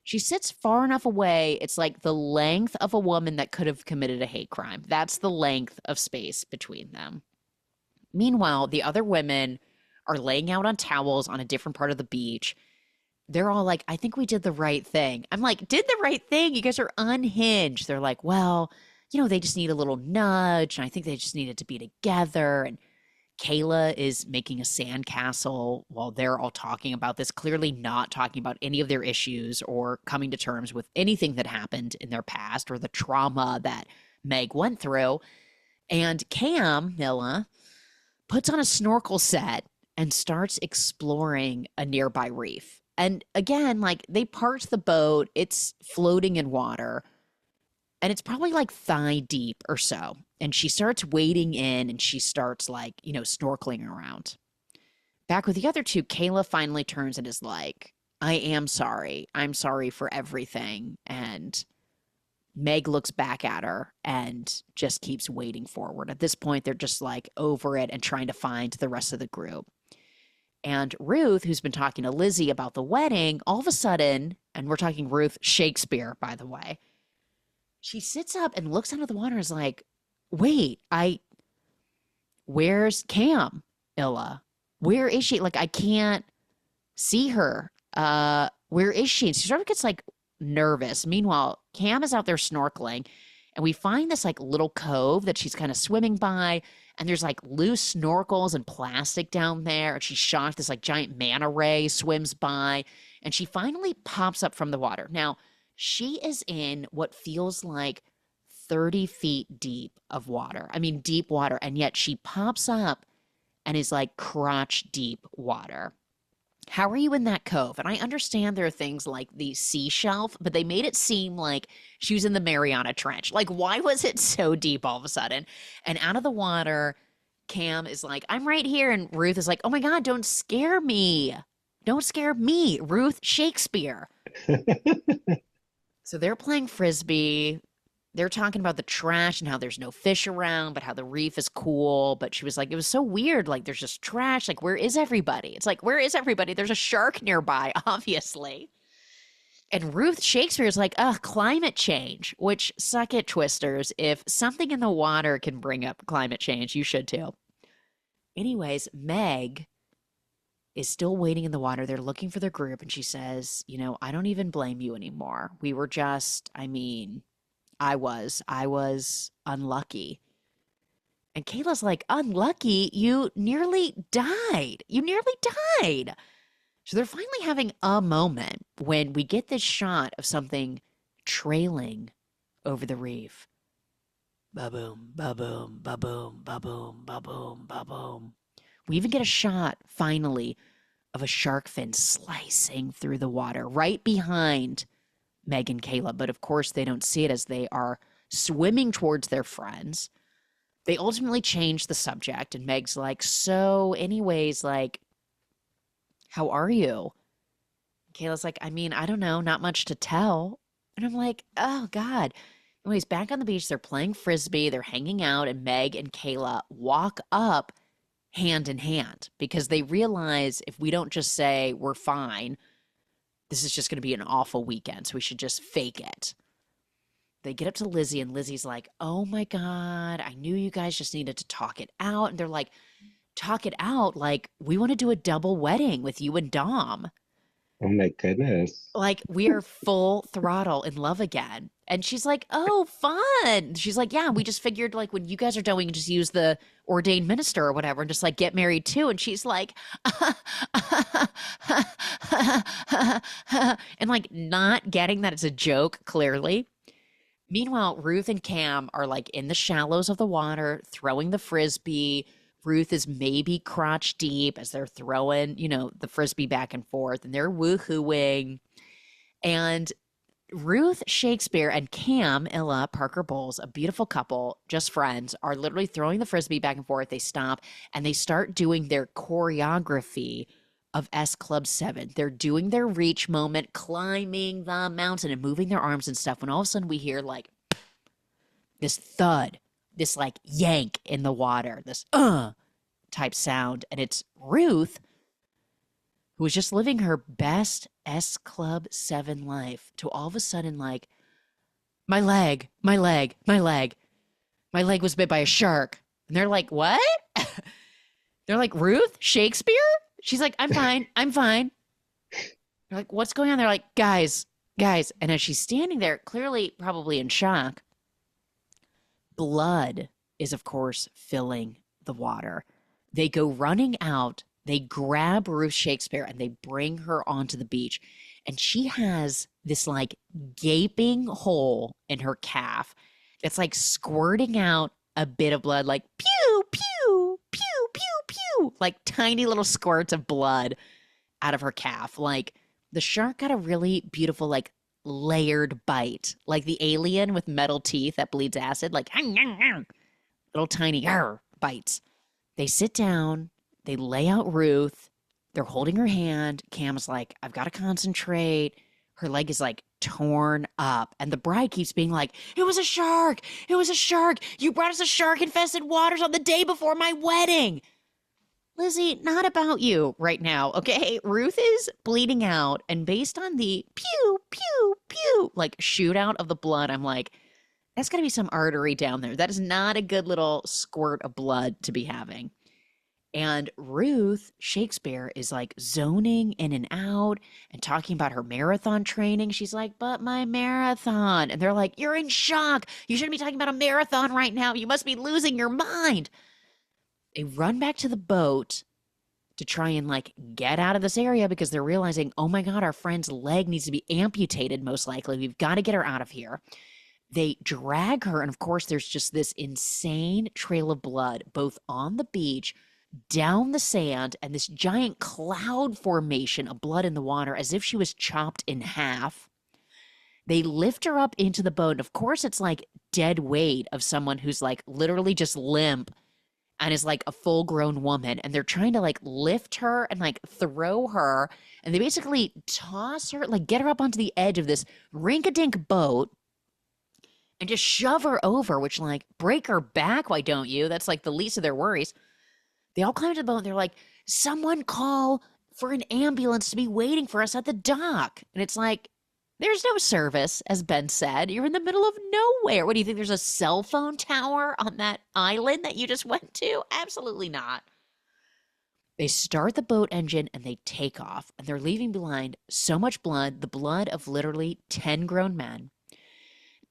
She sits far enough away. It's like the length of a woman that could have committed a hate crime. That's the length of space between them. Meanwhile, the other women are laying out on towels on a different part of the beach. They're all like, "I think we did the right thing." I'm like, "Did the right thing? You guys are unhinged." They're like, "Well, you know, they just need a little nudge. And I think they just needed to be together." And Kayla is making a sandcastle while they're all talking about this, clearly not talking about any of their issues or coming to terms with anything that happened in their past or the trauma that Meg went through. And Cam, Nilla, puts on a snorkel set and starts exploring a nearby reef. And again, like they parked the boat, it's floating in water, and it's probably like thigh deep or so. And she starts wading in and she starts like, you know, snorkeling around. Back with the other two, Kayla finally turns and is like, I am sorry. I'm sorry for everything. And Meg looks back at her and just keeps wading forward. At this point, they're just like over it and trying to find the rest of the group. And Ruth, who's been talking to Lizzie about the wedding, all of a sudden, and we're talking Ruth Shakespeare, by the way, she sits up and looks out of the water and is like, wait, where's Cam, Illa? Where is she? Like, I can't see her. Where is she? And she sort of gets like nervous. Meanwhile, Cam is out there snorkeling, and we find this like little cove that she's kind of swimming by, and there's like loose snorkels and plastic down there. And she's shocked. This like giant manta ray swims by, and she finally pops up from the water. Now, she is in what feels like 30 feet deep of water. I mean, deep water. And yet she pops up and is like crotch deep water. How are you in that cove? And I understand there are things like the sea shelf, but they made it seem like she was in the Mariana Trench. Like, why was it so deep all of a sudden? And out of the water, Cam is like, I'm right here. And Ruth is like, oh my God, don't scare me. Don't scare me, Ruth Shakespeare. So they're playing Frisbee. They're talking about the trash and how there's no fish around, but how the reef is cool. But she was like, it was so weird. Like, there's just trash. Like, where is everybody? It's like, where is everybody? There's a shark nearby, obviously. And Ruth Shakespeare is like, ugh, climate change, which suck it, Twisters. If something in the water can bring up climate change, you should too. Anyways, Meg is still waiting in the water. They're looking for their group. And she says, you know, I don't even blame you anymore. We were just, I was unlucky. And Kayla's like, unlucky? You nearly died. You nearly died. So they're finally having a moment when we get this shot of something trailing over the reef. Ba-boom, ba-boom, ba-boom, ba-boom, ba-boom, ba-boom. We even get a shot, finally, of a shark fin slicing through the water right behind Meg and Kayla. But of course, they don't see it as they are swimming towards their friends. They ultimately change the subject, and Meg's like, so anyways, like, how are you? Kayla's like, I don't know, not much to tell. And I'm like, oh God. Anyways, back on the beach, they're playing Frisbee, they're hanging out, and Meg and Kayla walk up hand in hand because they realize if we don't just say we're fine, this is just going to be an awful weekend, so we should just fake it. They get up to Lizzie, and Lizzie's like, oh my God, I knew you guys just needed to talk it out. And they're like, talk it out? Like, we want to do a double wedding with you and Dom. Oh my goodness. Like, we are full throttle in love again. And she's like, oh, fun. She's like, yeah, we just figured like when you guys are done, we can just use the ordained minister or whatever and just like get married too. And she's like, and like not getting that it's a joke, clearly. Meanwhile, Ruth and Cam are like in the shallows of the water, throwing the Frisbee. Ruth is maybe crotch deep as they're throwing, you know, the Frisbee back and forth, and they're woohooing. And Ruth Shakespeare and Cam, Illa, Parker Bowles, a beautiful couple, just friends, are literally throwing the Frisbee back and forth. They stop and they start doing their choreography of S Club 7. They're doing their reach moment, climbing the mountain and moving their arms and stuff. When all of a sudden we hear like this thud, this like yank in the water, this type sound. And it's Ruth, who was just living her best S Club 7 life, to all of a sudden like, my leg was bit by a shark. And they're like, what? They're like, Ruth Shakespeare? She's like, I'm fine. They're like, what's going on? They're like, guys. And as she's standing there, clearly probably in shock, blood is, of course, filling the water. They go running out. They grab Ruth Shakespeare and they bring her onto the beach. And she has this like gaping hole in her calf that's like squirting out a bit of blood, like pew, pew, pew, pew, pew, like tiny little squirts of blood out of her calf. Like the shark got a really beautiful, like layered bite, like the alien with metal teeth that bleeds acid, like little tiny bites. They sit down. They lay out Ruth. They're holding her hand. Cam's like, I've got to concentrate. Her leg is like torn up. And the bride keeps being like, it was a shark. It was a shark. You brought us a shark infested waters on the day before my wedding. Lizzie, not about you right now, okay? Ruth is bleeding out. And based on the pew, pew, pew, like shootout of the blood, I'm like, that's got to be some artery down there. That is not a good little squirt of blood to be having. And Ruth Shakespeare is like zoning in and out and talking about her marathon training. She's like, but my marathon. And they're like, you're in shock. You shouldn't be talking about a marathon right now. You must be losing your mind. They run back to the boat to try and like get out of this area because they're realizing, oh my God, our friend's leg needs to be amputated most likely. We've got to get her out of here. They drag her. And of course, there's just this insane trail of blood, both on the beach, down the sand, and this giant cloud formation of blood in the water as if she was chopped in half. They lift her up into the boat. And of course, it's like dead weight of someone who's like literally just limp and is like a full grown woman. And they're trying to like lift her and like throw her. And they basically toss her, like get her up onto the edge of this rink-a-dink boat and just shove her over, which like break her back. Why don't you? That's like the least of their worries. They all climb to the boat and they're like, someone call for an ambulance to be waiting for us at the dock. And it's like, there's no service, as Ben said. You're in the middle of nowhere. What do you think? There's a cell phone tower on that island that you just went to? Absolutely not. They start the boat engine and they take off. And they're leaving behind so much blood, the blood of literally 10 grown men.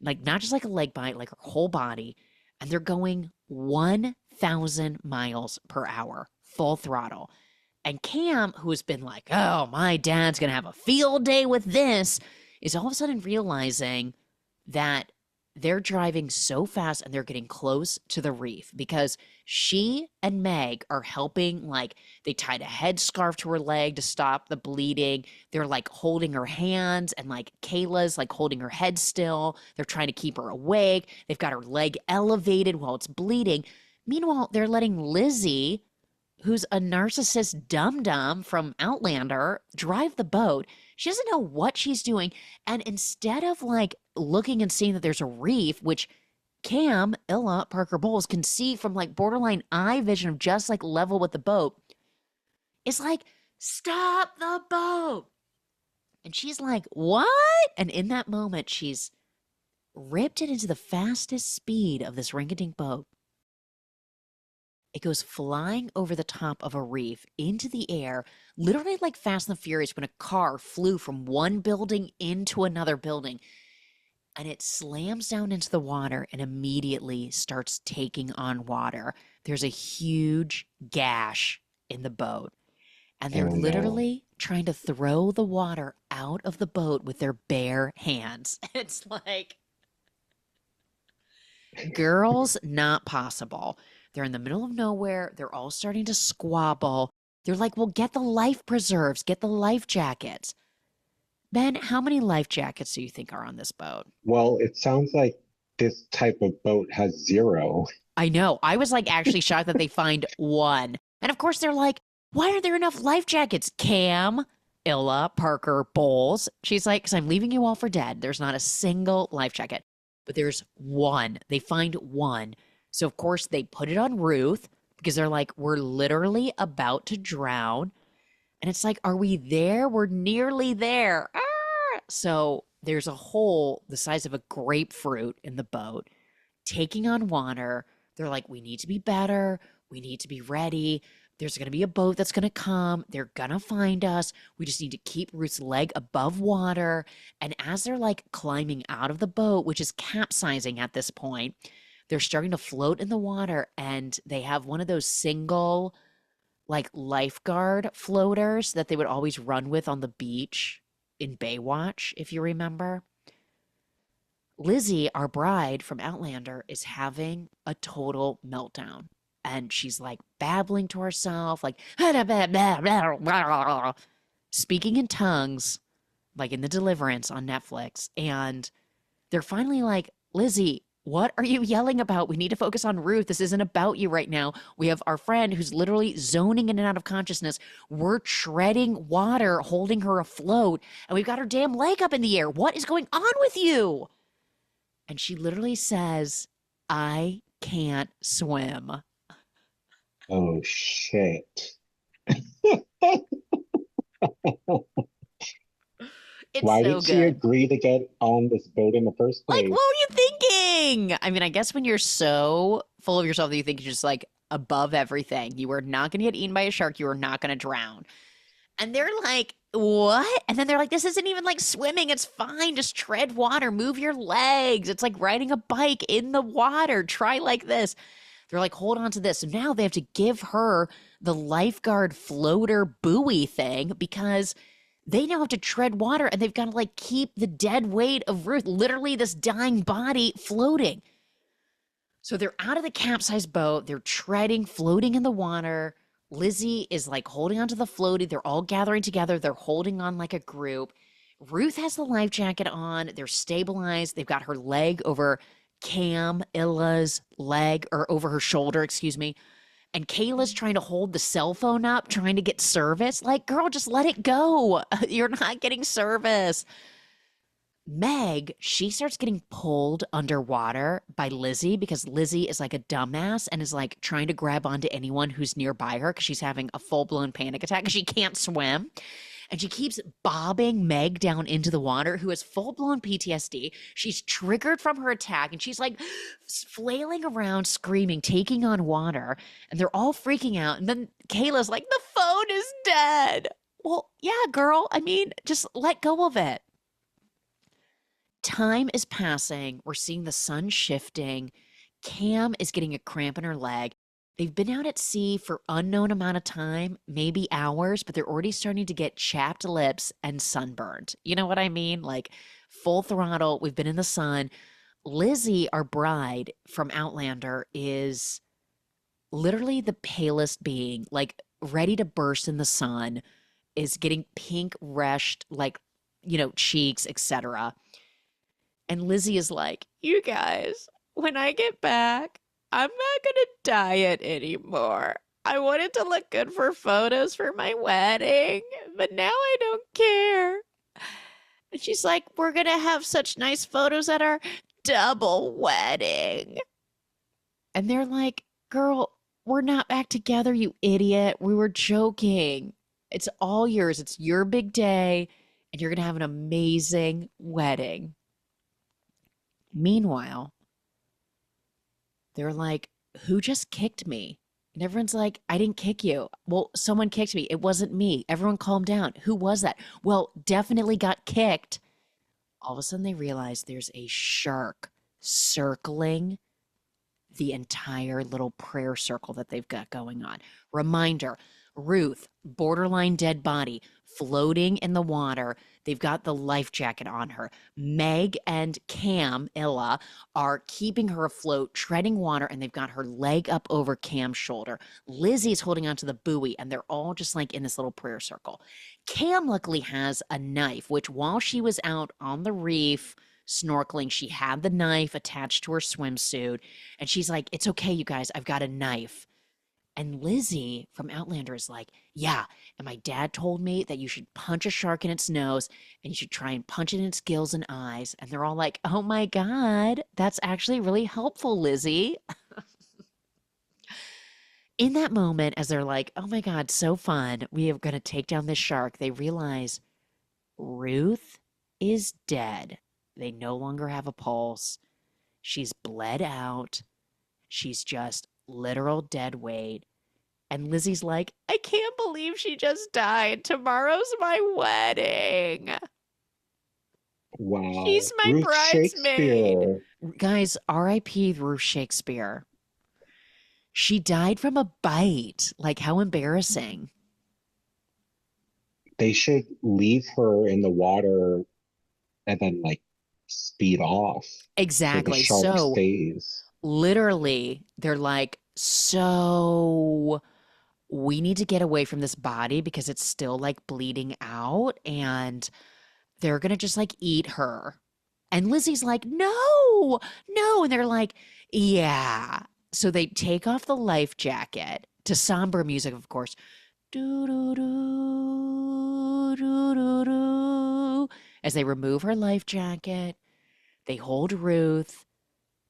Like not just like a leg bite, like her whole body. And they're going 1,000 miles per hour, full throttle. And Cam, who has been like, oh, my dad's going to have a field day with this, is all of a sudden realizing that they're driving so fast and they're getting close to the reef because she and Meg are helping. Like they tied a headscarf to her leg to stop the bleeding. They're like holding her hands and like Kayla's like holding her head still. They're trying to keep her awake. They've got her leg elevated while it's bleeding. Meanwhile, they're letting Lizzie, who's a narcissist dum-dum from Outlander, drive the boat. She doesn't know what she's doing. And instead of like looking and seeing that there's a reef, which Cam, Illa, Parker Bowles can see from like borderline eye vision of just like level with the boat, it's like, stop the boat. And she's like, what? And in that moment, she's ripped it into the fastest speed of this ring-a-dink boat. It goes flying over the top of a reef into the air, literally like Fast and the Furious when a car flew from one building into another building. And it slams down into the water and immediately starts taking on water. There's a huge gash in the boat. And they're literally trying to throw the water out of the boat with their bare hands. It's like, girls, not possible. They're in the middle of nowhere. They're all starting to squabble. They're like, well, get the life preserves, get the life jackets. Ben, how many life jackets do you think are on this boat? Well, it sounds like this type of boat has 0. I know. I was like actually shocked that they find one. And of course, they're like, why aren't there enough life jackets? Cam, Illa, Parker, Bowles. She's like, because I'm leaving you all for dead. There's not a single life jacket. But there's one. They find one. So, of course, they put it on Ruth because they're like, we're literally about to drown. And it's like, are we there? We're nearly there. Ah! So there's a hole the size of a grapefruit in the boat taking on water. They're like, we need to be better. We need to be ready. There's going to be a boat that's going to come. They're going to find us. We just need to keep Ruth's leg above water. And as they're like climbing out of the boat, which is capsizing at this point, they're starting to float in the water, and they have one of those single like lifeguard floaters that they would always run with on the beach in Baywatch, if you remember. Lizzie, our bride from Outlander, is having a total meltdown. And she's like babbling to herself, like speaking in tongues, like in The Deliverance on Netflix. And they're finally like, Lizzie, What are you yelling about? We need to focus on Ruth. This isn't about you right now. We have our friend who's literally zoning in and out of consciousness. We're treading water, holding her afloat, and we've got her damn leg up in the air. What is going on with you?" And she literally says, "I can't swim." Oh shit. It's Why so did she good. agree to get on this boat in the first Like, what place? were you thinking? I mean, I guess when you're so full of yourself that you think you're just like above everything, you are not going to get eaten by a shark. You are not going to drown. And they're like, "What?" And then they're like, "This isn't even like swimming. It's fine. Just tread water, move your legs. It's like riding a bike in the water. Try like this." They're like, "Hold on to this." So now they have to give her the lifeguard floater buoy thing because they now have to tread water and they've got to like keep the dead weight of Ruth, literally this dying body, floating. So they're out of the capsized boat. They're treading, floating in the water. Lizzie is like holding onto the floaty. They're all gathering together. They're holding on like a group. Ruth has the life jacket on. They're stabilized. They've got her leg over Cam Illa's leg, or over her shoulder, excuse me. And Kayla's trying to hold the cell phone up, trying to get service. Like, girl, just let it go. You're not getting service. Meg, she starts getting pulled underwater by Lizzie because Lizzie is like a dumbass and is like trying to grab onto anyone who's nearby her because she's having a full blown panic attack because she can't swim. And she keeps bobbing Meg down into the water, who has full blown PTSD. She's triggered from her attack and she's like flailing around, screaming, taking on water. And they're all freaking out. And then Kayla's like, "The phone is dead." Well, yeah, girl. I mean, just let go of it. Time is passing. We're seeing the sun shifting. Cam is getting a cramp in her leg. They've been out at sea for unknown amount of time, maybe hours, but they're already starting to get chapped lips and sunburned. You know what I mean? Like full throttle. We've been in the sun. Lizzie, our bride from Outlander, is literally the palest being, like ready to burst in the sun, is getting pink reshed, like, cheeks, etc. And Lizzie is like, "You guys, when I get back, I'm not going to diet anymore. I wanted to look good for photos for my wedding, but now I don't care." And she's like, "We're going to have such nice photos at our double wedding." And they're like, "Girl, we're not back together, you idiot. We were joking. It's all yours. It's your big day, and you're going to have an amazing wedding." Meanwhile, they're like, "Who just kicked me?" And everyone's like, "I didn't kick you." "Well, someone kicked me. It wasn't me." Everyone calm down. "Who was that?" "Well, definitely got kicked." All of a sudden, they realize there's a shark circling the entire little prayer circle that they've got going on. Reminder: Ruth, borderline dead body, floating in the water. They've got the life jacket on her. Meg and Cam, Illa, are keeping her afloat, treading water, and they've got her leg up over Cam's shoulder. Lizzie's holding onto the buoy, and they're all just like in this little prayer circle. Cam luckily has a knife, which while she was out on the reef snorkeling, she had the knife attached to her swimsuit. And she's like, "It's okay, you guys, I've got a knife." And Lizzie from Outlander is like, "Yeah, and my dad told me that you should punch a shark in its nose and you should try and punch it in its gills and eyes." And they're all like, "Oh my God, that's actually really helpful, Lizzie." In that moment, as they're like, "Oh my God, so fun. We are going to take down this shark," they realize Ruth is dead. They no longer have a pulse. She's bled out. She's just literal dead weight. And Lizzie's like, "I can't believe she just died. Tomorrow's my wedding. Wow. She's my Ruth bridesmaid." Shakespeare. Guys, R.I.P. Ruth Shakespeare. She died from a bite. Like, how embarrassing. They should leave her in the water and then like speed off so the Exactly. shark So, stays. literally, they're like, "So we need to get away from this body because it's still like bleeding out, and they're gonna just like eat her." And Lizzie's like, no, no. And they're like, yeah. So they take off the life jacket to somber music, of course. Do, do, do, do, do, do. As they remove her life jacket, they hold Ruth.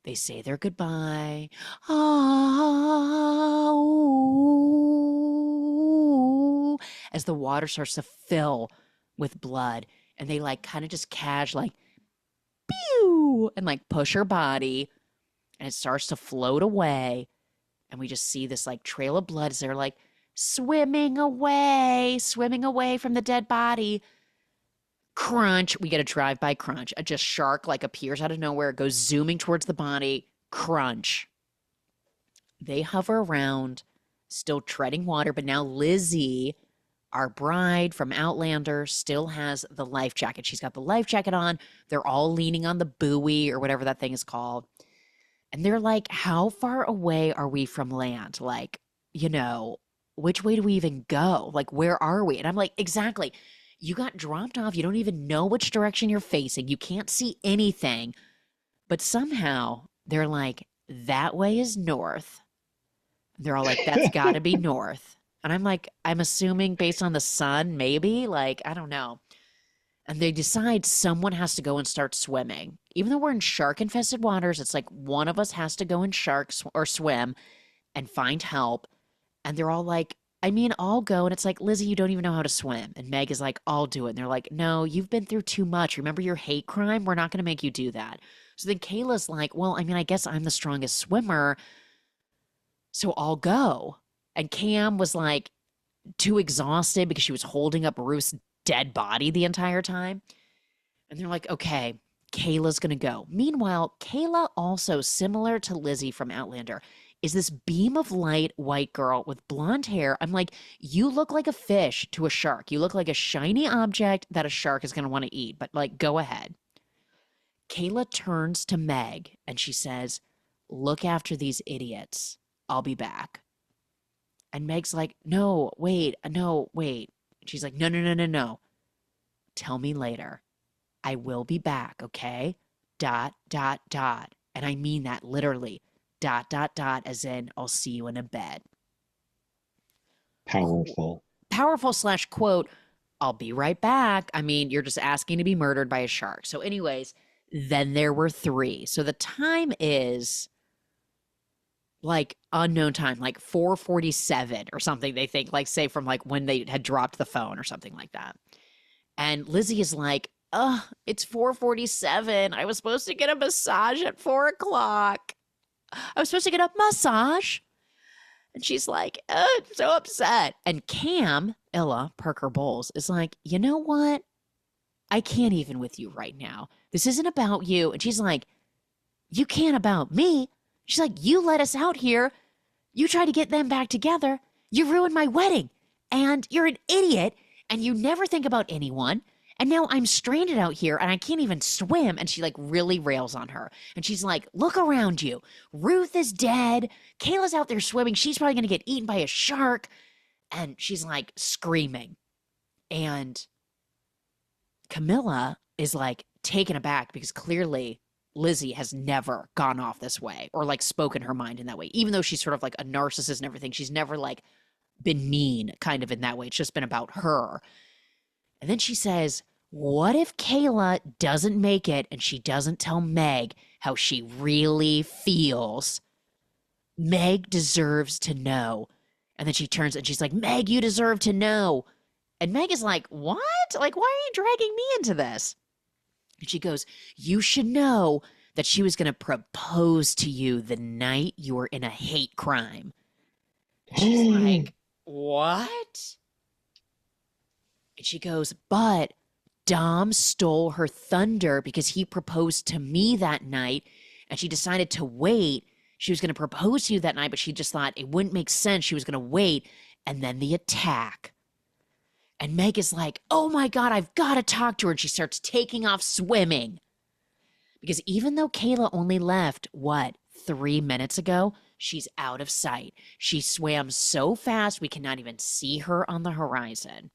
They say their goodbye. Ah, ooh, as the water starts to fill with blood. And they like kind of just like, pew, and like push her body. And it starts to float away. And we just see this like trail of blood as they're like swimming away from the dead body. Crunch. We get a drive-by crunch. A just shark like appears out of nowhere, goes zooming towards the body. Crunch. They hover around, still treading water, but now Lizzie, our bride from Outlander, still has the life jacket. She's got the life jacket on. They're all leaning on the buoy or whatever that thing is called. And they're like, how far away are we from land? Like, which way do we even go? Like, where are we? And I'm like, exactly. You got dropped off. You don't even know which direction you're facing. You can't see anything. But somehow they're like, that way is north. They're all like, that's got to be north. And I'm like, I'm assuming based on the sun, maybe. Like, I don't know. And they decide someone has to go and start swimming. Even though we're in shark-infested waters, it's like one of us has to go in sharks or swim and find help. And they're all like, I mean, I'll go. And it's like, Lizzie, you don't even know how to swim. And Meg is like, I'll do it. And they're like, no, you've been through too much. Remember your hate crime? We're not going to make you do that. So then Kayla's like, well, I mean, I guess I'm the strongest swimmer, so I'll go. And Cam was like too exhausted because she was holding up Ruth's dead body the entire time. And they're like, okay, Kayla's going to go. Meanwhile, Kayla, also similar to Lizzie from Outlander, is this beam of light white girl with blonde hair. I'm like, you look like a fish to a shark. You look like a shiny object that a shark is going to want to eat. But like, go ahead. Kayla turns to Meg and she says, look after these idiots. I'll be back. And Meg's like, no, wait. She's like, no. Tell me later. I will be back, okay? ... And I mean that literally. ... As in, I'll see you in a bed. Powerful. Powerful / quote, I'll be right back. I mean, you're just asking to be murdered by a shark. So anyways, then there were 3. So the time is like unknown time, like 4:47 or something. They think, like, say from like when they had dropped the phone or something like that. And Lizzie is like, it's 4:47. I was supposed to get a massage at 4 o'clock. I was supposed to get a massage. And she's like, I'm so upset. And Cam, Ella Parker Bowles, is like, you know what? I can't even with you right now. This isn't about you. And she's like, you can't about me. She's like, you let us out here. You try to get them back together. You ruined my wedding. And you're an idiot. And you never think about anyone. And now I'm stranded out here and I can't even swim. And she like really rails on her. And she's like, look around you. Ruth is dead. Kayla's out there swimming. She's probably going to get eaten by a shark. And she's like screaming. And Camilla is like taken aback because clearly Lizzie has never gone off this way or like spoken her mind in that way. Even though she's sort of like a narcissist and everything, she's never like been mean kind of in that way. It's just been about her. And then she says, what if Kayla doesn't make it and she doesn't tell Meg how she really feels? Meg deserves to know. And then she turns and she's like, Meg, you deserve to know. And Meg is like, what? Like, why are you dragging me into this? And she goes, you should know that she was going to propose to you the night you were in a hate crime. And she's like, what? And she goes, but Dom stole her thunder because he proposed to me that night and she decided to wait. She was going to propose to you that night, but she just thought it wouldn't make sense. She was going to wait. And then the attack. And Meg is like, oh my God, I've got to talk to her. And she starts taking off swimming. Because even though Kayla only left, 3 minutes ago, she's out of sight. She swam so fast we cannot even see her on the horizon.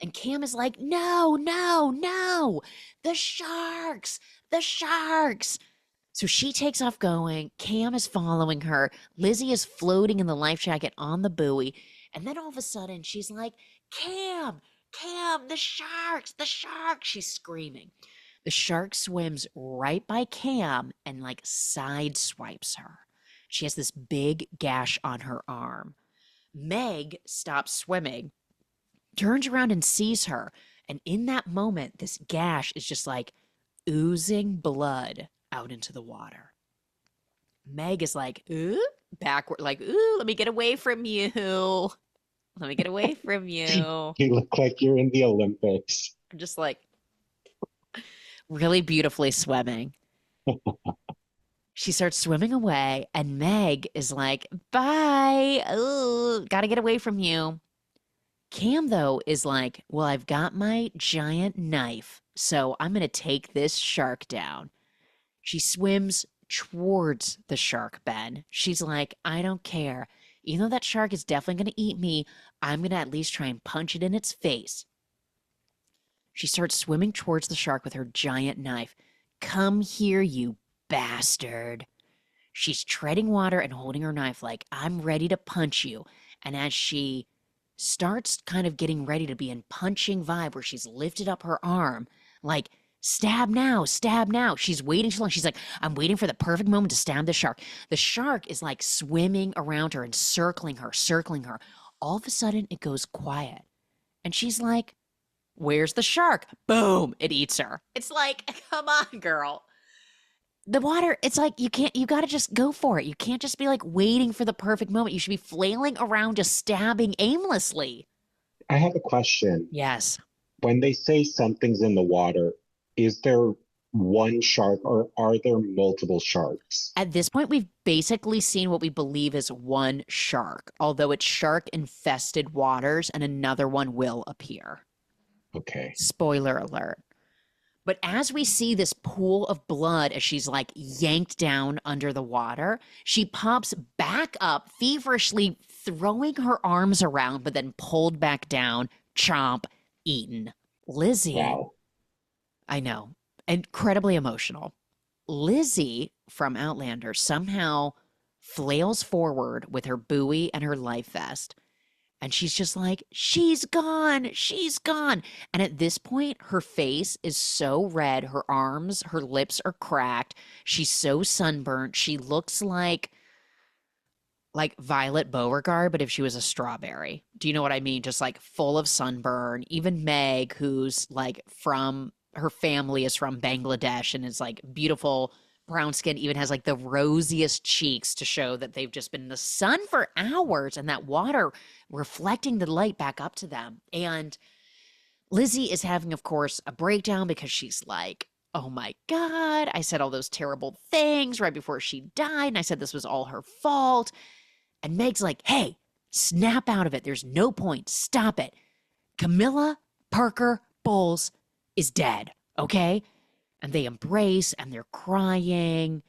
And Cam is like, no, no, no, the sharks, the sharks. So she takes off going. Cam is following her. Lizzie is floating in the life jacket on the buoy. And then all of a sudden, she's like, Cam, Cam, the sharks, the sharks. She's screaming. The shark swims right by Cam and like side swipes her. She has this big gash on her arm. Meg stops swimming, turns around and sees her. And in that moment, this gash is just like oozing blood out into the water. Meg is like, ooh, backward, like, ooh, let me get away from you. Let me get away from you. You look like you're in the Olympics. I'm just like really beautifully swimming. She starts swimming away, and Meg is like, bye. Ooh, gotta get away from you. Cam, though, is like, well, I've got my giant knife, so I'm going to take this shark down. She swims towards the shark, Ben. She's like, I don't care. Even though that shark is definitely going to eat me, I'm going to at least try and punch it in its face. She starts swimming towards the shark with her giant knife. Come here, you bastard. She's treading water and holding her knife like, I'm ready to punch you. And as she starts kind of getting ready to be in punching vibe where she's lifted up her arm, like, stab now, stab now. She's waiting too long. She's like, I'm waiting for the perfect moment to stab the shark. The shark is like swimming around her and circling her, circling her. All of a sudden, it goes quiet. And she's like, where's the shark? Boom, it eats her. It's like, come on, girl. The water, it's like you got to just go for it. You can't just be like waiting for the perfect moment. You should be flailing around, just stabbing aimlessly. I have a question. Yes. When they say something's in the water, is there one shark or are there multiple sharks? At this point, we've basically seen what we believe is one shark, although it's shark-infested waters and another one will appear. Okay. Spoiler alert. But as we see this pool of blood as she's like yanked down under the water, she pops back up, feverishly throwing her arms around, but then pulled back down, chomp, eaten. Lizzie, Wow. I know, incredibly emotional. Lizzie from Outlander somehow flails forward with her buoy and her life vest. And she's just like, she's gone, she's gone. And at this point, her face is so red. Her arms, her lips are cracked. She's so sunburnt. She looks like Violet Beauregard, but if she was a strawberry. Do you know what I mean? Just like full of sunburn. Even Meg, who's like her family is from Bangladesh and is like beautiful brown skin, even has like the rosiest cheeks to show that they've just been in the sun for hours and that water reflecting the light back up to them. And Lizzie is having, of course, a breakdown because she's like, oh my God, I said all those terrible things right before she died. And I said this was all her fault. And Meg's like, hey, snap out of it. There's no point. Stop it. Camilla Parker Bowles is dead. Okay. And they embrace and they're crying.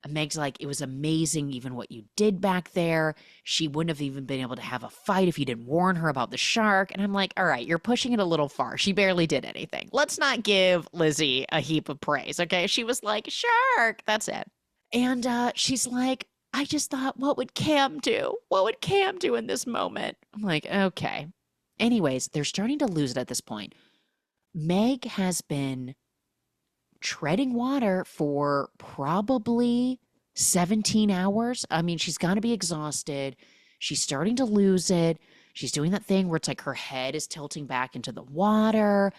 And Meg's like, it was amazing even what you did back there. She wouldn't have even been able to have a fight if you didn't warn her about the shark. And I'm like, all right, you're pushing it a little far. She barely did anything. Let's not give Lizzie a heap of praise, okay? She was like, shark, that's it. And she's like, I just thought, what would Cam do? What would Cam do in this moment? I'm like, okay. Anyways, they're starting to lose it at this point. Meg has been treading water for probably 17 hours. I mean, she's got to be exhausted. She's starting to lose it. She's doing that thing where it's like her head is tilting back into the water.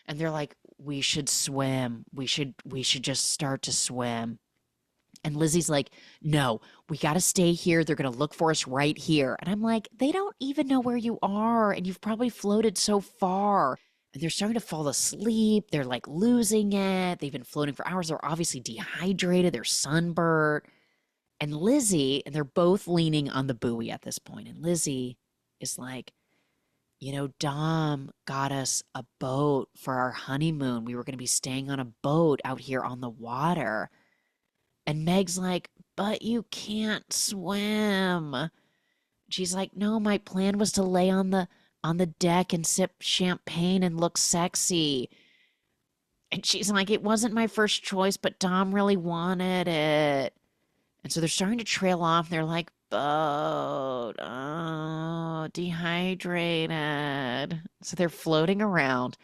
And they're like, we should swim. We should just start to swim. And Lizzie's like, no, we got to stay here. They're going to look for us right here. And I'm like, they don't even know where you are. And you've probably floated so far. And they're starting to fall asleep. They're like losing it. They've been floating for hours. They're obviously dehydrated. They're sunburnt. And Lizzie, and they're both leaning on the buoy at this point. And Lizzie is like, you know, Dom got us a boat for our honeymoon. We were going to be staying on a boat out here on the water. And Meg's like, but you can't swim. She's like, no, my plan was to lay on the on the deck and sip champagne and look sexy. And she's like, it wasn't my first choice, but Dom really wanted it. And so they're starting to trail off. And they're like, boat, oh, dehydrated. So they're floating around.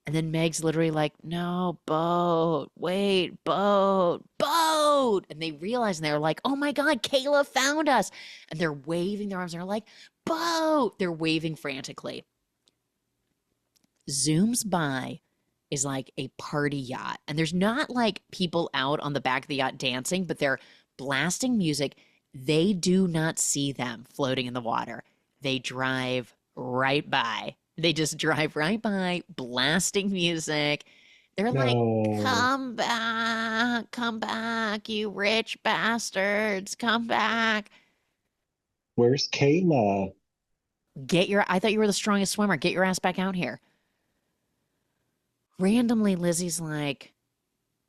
And then Meg's literally like, no, boat, wait, boat, boat. And they realize, and they're like, oh my God, Kayla found us. And they're waving their arms. And they're like, boat. They're waving frantically. Zooms by is like a party yacht. And there's not like people out on the back of the yacht dancing, but they're blasting music. They do not see them floating in the water. They drive right by. They just drive right by, blasting music. They're like, No. come back, you rich bastards, come back. Where's Kayla? I thought you were the strongest swimmer. Get your ass back out here. Randomly, Lizzie's like,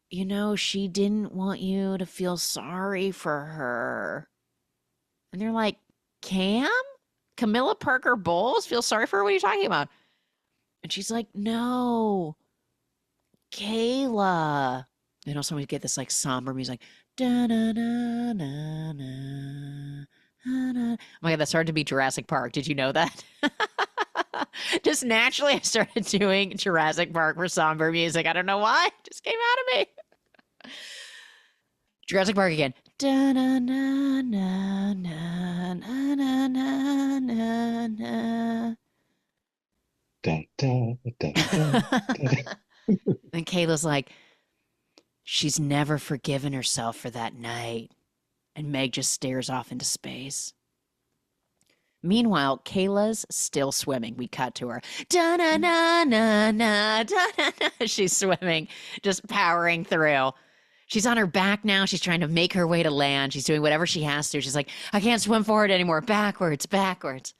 she didn't want you to feel sorry for her. And they're like, Camilla Parker Bowles feel sorry for her? What are you talking about? And she's like, no, Kayla. And also we get this like somber music. Da, da, da, da, da, da, da. Oh my God, that started to be Jurassic Park. Did you know that? Just naturally, I started doing Jurassic Park for somber music. I don't know why. It just came out of me. Jurassic Park again. Da, na, na, na, na, na, na, na, na, na. Da, da, da, da, da. And Kayla's like, she's never forgiven herself for that night. And Meg just stares off into space. Meanwhile, Kayla's still swimming. We cut to her. Da-na-na-na-na, da-na-na. She's swimming, just powering through. She's on her back now. She's trying to make her way to land. She's doing whatever she has to. She's like, I can't swim forward anymore. Backwards, backwards.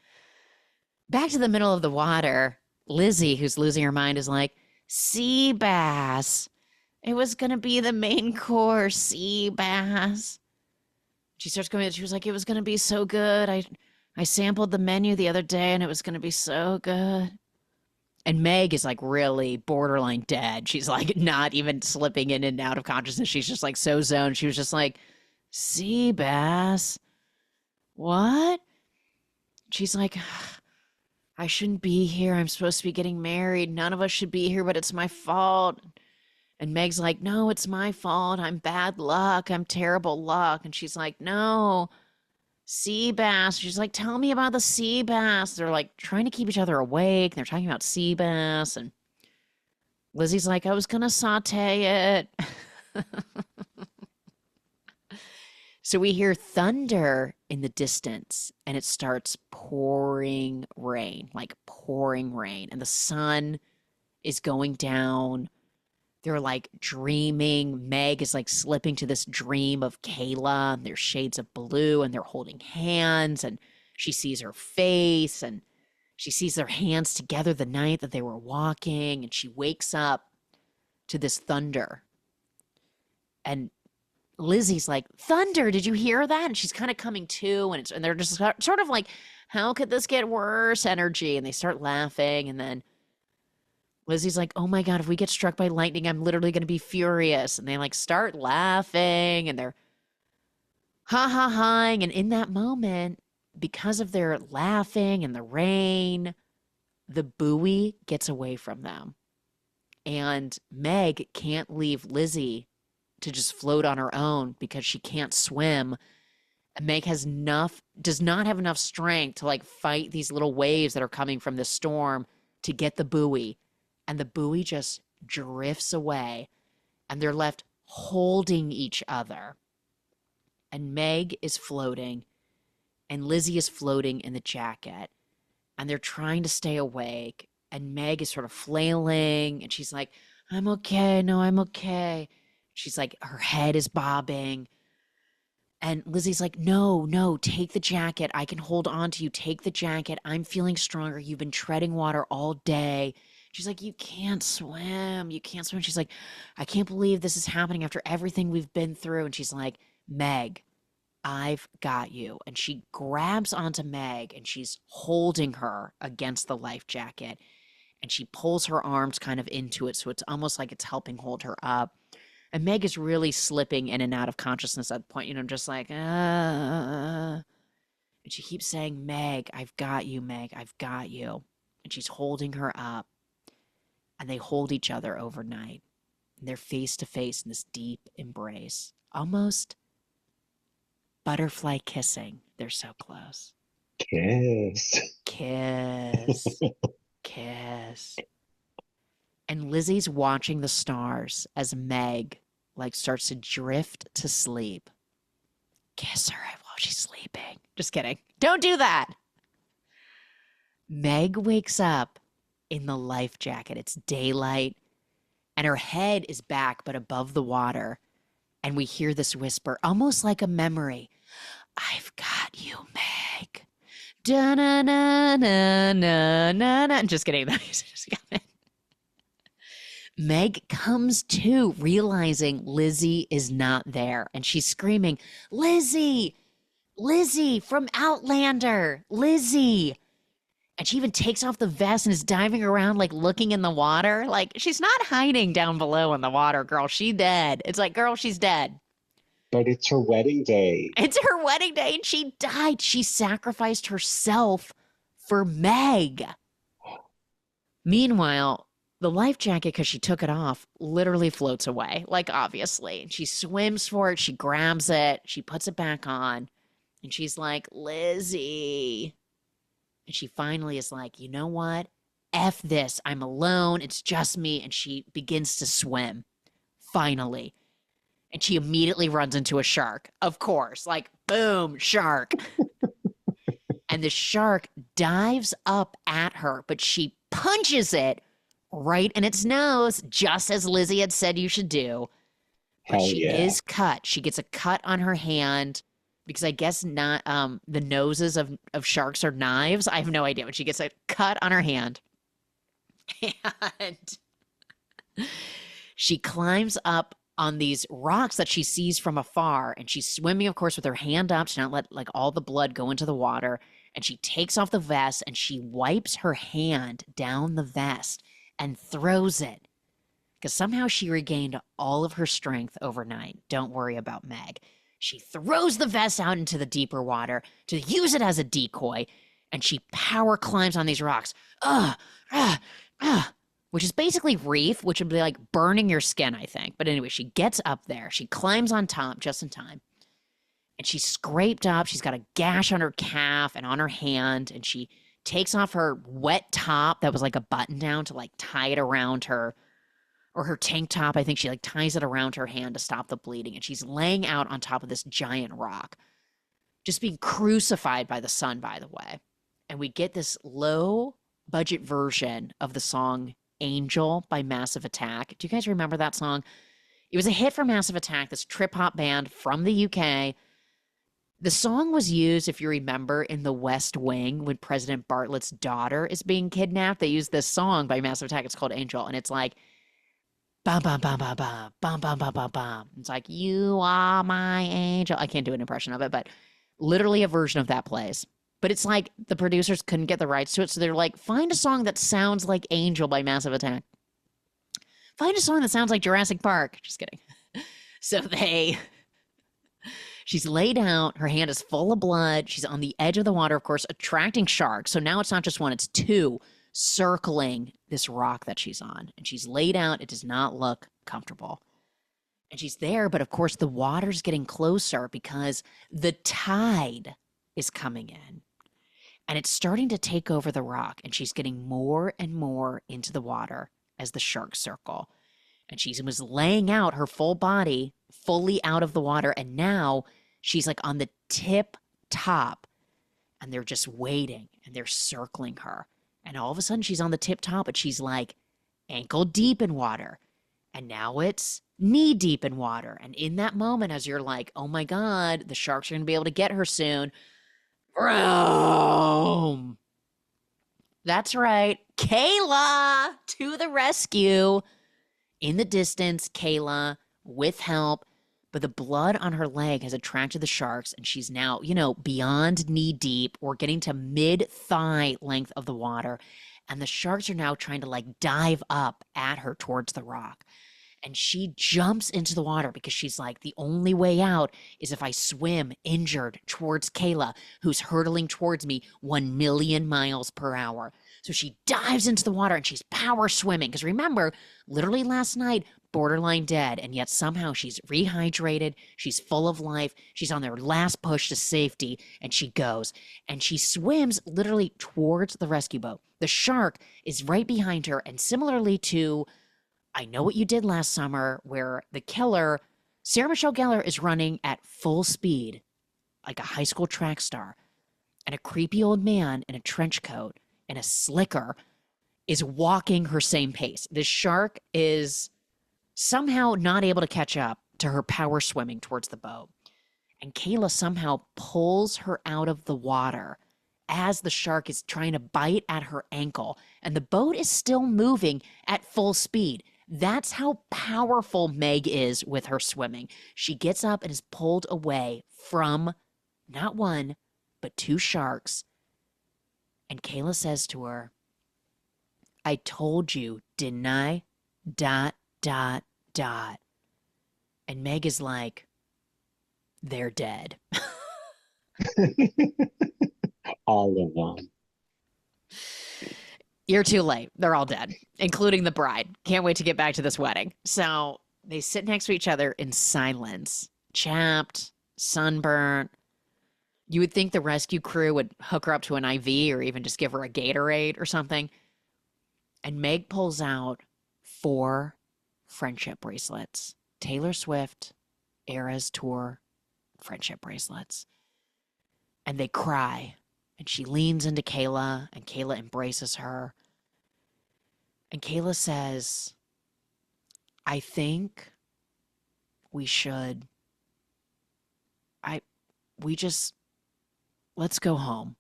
Back to the middle of the water. Lizzie, who's losing her mind, is like, sea bass. It was going to be the main course, sea bass. She starts going, she was like, it was going to be so good. I sampled the menu the other day and it was going to be so good. And Meg is like really borderline dead. She's like not even slipping in and out of consciousness. She's just like so zoned. She was just like, sea bass. What? She's like, I shouldn't be here. I'm supposed to be getting married. None of us should be here, but it's my fault. And Meg's like, no, it's my fault. I'm bad luck. I'm terrible luck. And she's like, no, sea bass. She's like, tell me about the sea bass. They're like trying to keep each other awake. They're talking about sea bass. And Lizzie's like, I was going to saute it. So we hear thunder in the distance and it starts pouring rain, like pouring rain. And the sun is going down. They're like dreaming. Meg is like slipping to this dream of Kayla, and there's shades of blue, and they're holding hands, and she sees her face, and she sees their hands together the night that they were walking, and she wakes up to this thunder. And Lizzie's like, thunder, did you hear that? And she's kind of coming to, and they're just sort of like, how could this get worse energy? And they start laughing, and then Lizzie's like, oh my God, if we get struck by lightning, I'm literally going to be furious. And they like start laughing and they're ha-ha-haing. And in that moment, because of their laughing and the rain, the buoy gets away from them. And Meg can't leave Lizzie to just float on her own because she can't swim. And Meg does not have enough strength to like fight these little waves that are coming from the storm to get the buoy. And the buoy just drifts away, and they're left holding each other. And Meg is floating, and Lizzie is floating in the jacket, and they're trying to stay awake. And Meg is sort of flailing, and she's like, I'm okay. No, I'm okay. She's like, her head is bobbing. And Lizzie's like, no, take the jacket. I can hold on to you. Take the jacket. I'm feeling stronger. You've been treading water all day. She's like, you can't swim. You can't swim. She's like, I can't believe this is happening after everything we've been through. And she's like, Meg, I've got you. And she grabs onto Meg and she's holding her against the life jacket. And she pulls her arms kind of into it. So it's almost like it's helping hold her up. And Meg is really slipping in and out of consciousness at the point, just like, And she keeps saying, Meg, I've got you, Meg, I've got you. And she's holding her up. And they hold each other overnight. And they're face to face in this deep embrace. Almost butterfly kissing. They're so close. Kiss. Kiss. Kiss. And Lizzie's watching the stars as Meg starts to drift to sleep. Kiss her while she's sleeping. Just kidding. Don't do that. Meg wakes up in the life jacket. It's daylight and her head is back but above the water. And we hear this whisper, almost like a memory. I've got you, Meg. Da-na-na-na-na-na-na. Just kidding. Meg comes to, realizing Lizzie is not there. And she's screaming, Lizzie! Lizzie from Outlander! Lizzie! And she even takes off the vest and is diving around, looking in the water. She's not hiding down below in the water, girl. She dead. It's like, girl, she's dead. But it's her wedding day. It's her wedding day, and she died. She sacrificed herself for Meg. Meanwhile, the life jacket, because she took it off, literally floats away, obviously. And she swims for it. She grabs it. She puts it back on. And she's like, Lizzie. And she finally is like, you know what? F this. I'm alone. It's just me. And she begins to swim. Finally. And she immediately runs into a shark. Of course. Boom, shark. And the shark dives up at her, but she punches it right in its nose, just as Lizzie had said you should do. But she is cut. She gets a cut on her hand because I guess not. The noses of sharks are knives. I have no idea. But she gets a cut on her hand. And she climbs up on these rocks that she sees from afar. And she's swimming, of course, with her hand up to not let all the blood go into the water. And she takes off the vest and she wipes her hand down the vest and throws it. Because somehow she regained all of her strength overnight. Don't worry about Meg. She throws the vest out into the deeper water to use it as a decoy. And she power climbs on these rocks. Which is basically reef, which would be like burning your skin, I think. But anyway, she gets up there. She climbs on top just in time. And she's scraped up. She's got a gash on her calf and on her hand. And she takes off her wet top that was like a button down to tie it around her. Or her tank top, I think she ties it around her hand to stop the bleeding. And she's laying out on top of this giant rock. Just being crucified by the sun, by the way. And we get this low budget version of the song Angel by Massive Attack. Do you guys remember that song? It was a hit for Massive Attack, this trip hop band from the UK. The song was used, if you remember, in The West Wing when President Bartlett's daughter is being kidnapped. They used this song by Massive Attack. It's called Angel. And it's like, bum, bum, bum, bum, bum, bum, bum, bum, bum, bum. It's like, you are my angel. I can't do an impression of it, but literally a version of that plays. But it's like the producers couldn't get the rights to it. So they're like, find a song that sounds like Angel by Massive Attack. Find a song that sounds like Jurassic Park. Just kidding. So she's laid out. Her hand is full of blood. She's on the edge of the water, of course, attracting sharks. So now it's not just one, it's two circling this rock that she's on. And she's laid out. It does not look comfortable. And she's there, but of course the water's getting closer because the tide is coming in. And it's starting to take over the rock, and she's getting more and more into the water as the sharks circle. And she was laying out her full body fully out of the water, and now she's on the tip top, and they're just waiting, and they're circling her. And all of a sudden she's on the tip top, but she's ankle deep in water. And now it's knee deep in water. And in that moment, as you're oh my God, the sharks are going to be able to get her soon. Vroom. That's right. Kayla to the rescue. In the distance, Kayla, with help, but the blood on her leg has attracted the sharks, and she's now, beyond knee deep or getting to mid thigh length of the water. And the sharks are now trying to like dive up at her towards the rock. And she jumps into the water because she's like, the only way out is if I swim injured towards Kayla, who's hurtling towards me 1 million miles per hour. So she dives into the water and she's power swimming. Because remember, literally last night, borderline dead. And yet somehow she's rehydrated. She's full of life. She's on their last push to safety. And she goes. And she swims literally towards the rescue boat. The shark is right behind her. And similarly to I Know What You Did Last Summer, where the killer, Sarah Michelle Gellar, is running at full speed, like a high school track star, and a creepy old man in a trench coat and a slicker is walking her same pace. This shark is somehow not able to catch up to her power swimming towards the boat. And Kayla somehow pulls her out of the water as the shark is trying to bite at her ankle. And the boat is still moving at full speed. That's how powerful Meg is with her swimming. She gets up and is pulled away from not one, but 2 sharks. And Kayla says to her, I told you, didn't I? ... And Meg is like, they're dead. All of them. You're too late. They're all dead, including the bride. Can't wait to get back to this wedding. So they sit next to each other in silence, chapped, sunburnt. You would think the rescue crew would hook her up to an IV or even just give her a Gatorade or something. And Meg pulls out 4 friendship bracelets. Taylor Swift, Eras Tour friendship bracelets. And they cry. And she leans into Kayla, and Kayla embraces her. And Kayla says, I think we should, let's go home.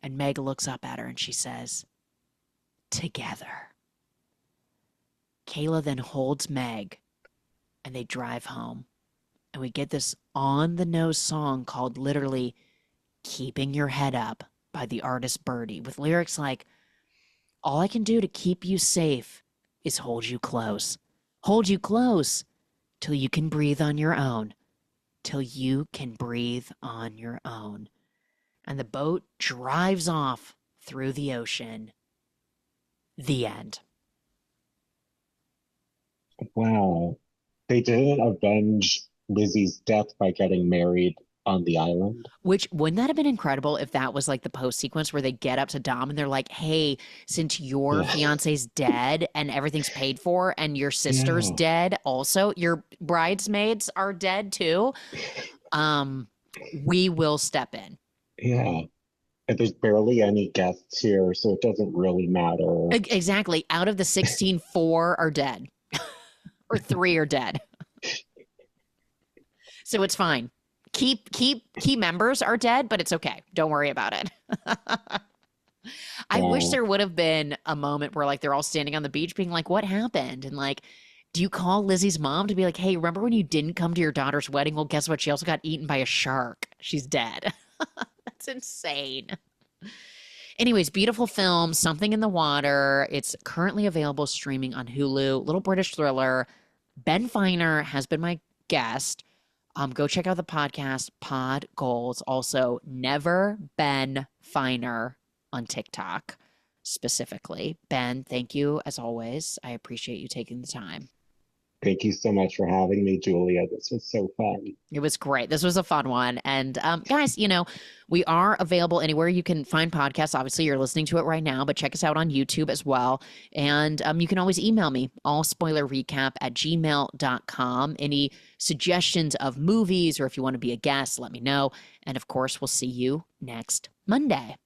And Meg looks up at her and she says, together. Kayla then holds Meg and they drive home. And we get this on-the-nose song called literally Keeping Your Head Up by the artist Birdie, with lyrics like, all I can do to keep you safe is hold you close till you can breathe on your own, till you can breathe on your own. And the boat drives off through the ocean. The end. Wow. They didn't avenge Lizzie's death by getting married on the island. Which, wouldn't that have been incredible if that was like the post sequence where they get up to Dom and they're like, hey, since your fiance's dead and everything's paid for and your sister's dead also, your bridesmaids are dead too, we will step in. Yeah. And there's barely any guests here, so it doesn't really matter. Exactly. Out of the 16, 4 are dead. Or 3 are dead. So it's fine. Key members are dead, but it's okay. Don't worry about it. I wish there would have been a moment where like they're all standing on the beach being like, what happened? And like, do you call Lizzie's mom to be like, hey, remember when you didn't come to your daughter's wedding? Well, guess what? She also got eaten by a shark. She's dead. That's insane. Anyways, beautiful film, Something in the Water. It's currently available streaming on Hulu. Little British thriller. Ben Finer has been my guest. Go check out the podcast, Pod Goals. Also, Never Ben Finer on TikTok specifically. Ben, thank you as always. I appreciate you taking the time. Thank you so much for having me, Julia. This was so fun. It was great. This was a fun one. And guys, we are available anywhere you can find podcasts. Obviously, you're listening to it right now, but check us out on YouTube as well. And you can always email me, allspoilerrecap@gmail.com. Any suggestions of movies or if you want to be a guest, let me know. And of course, we'll see you next Monday.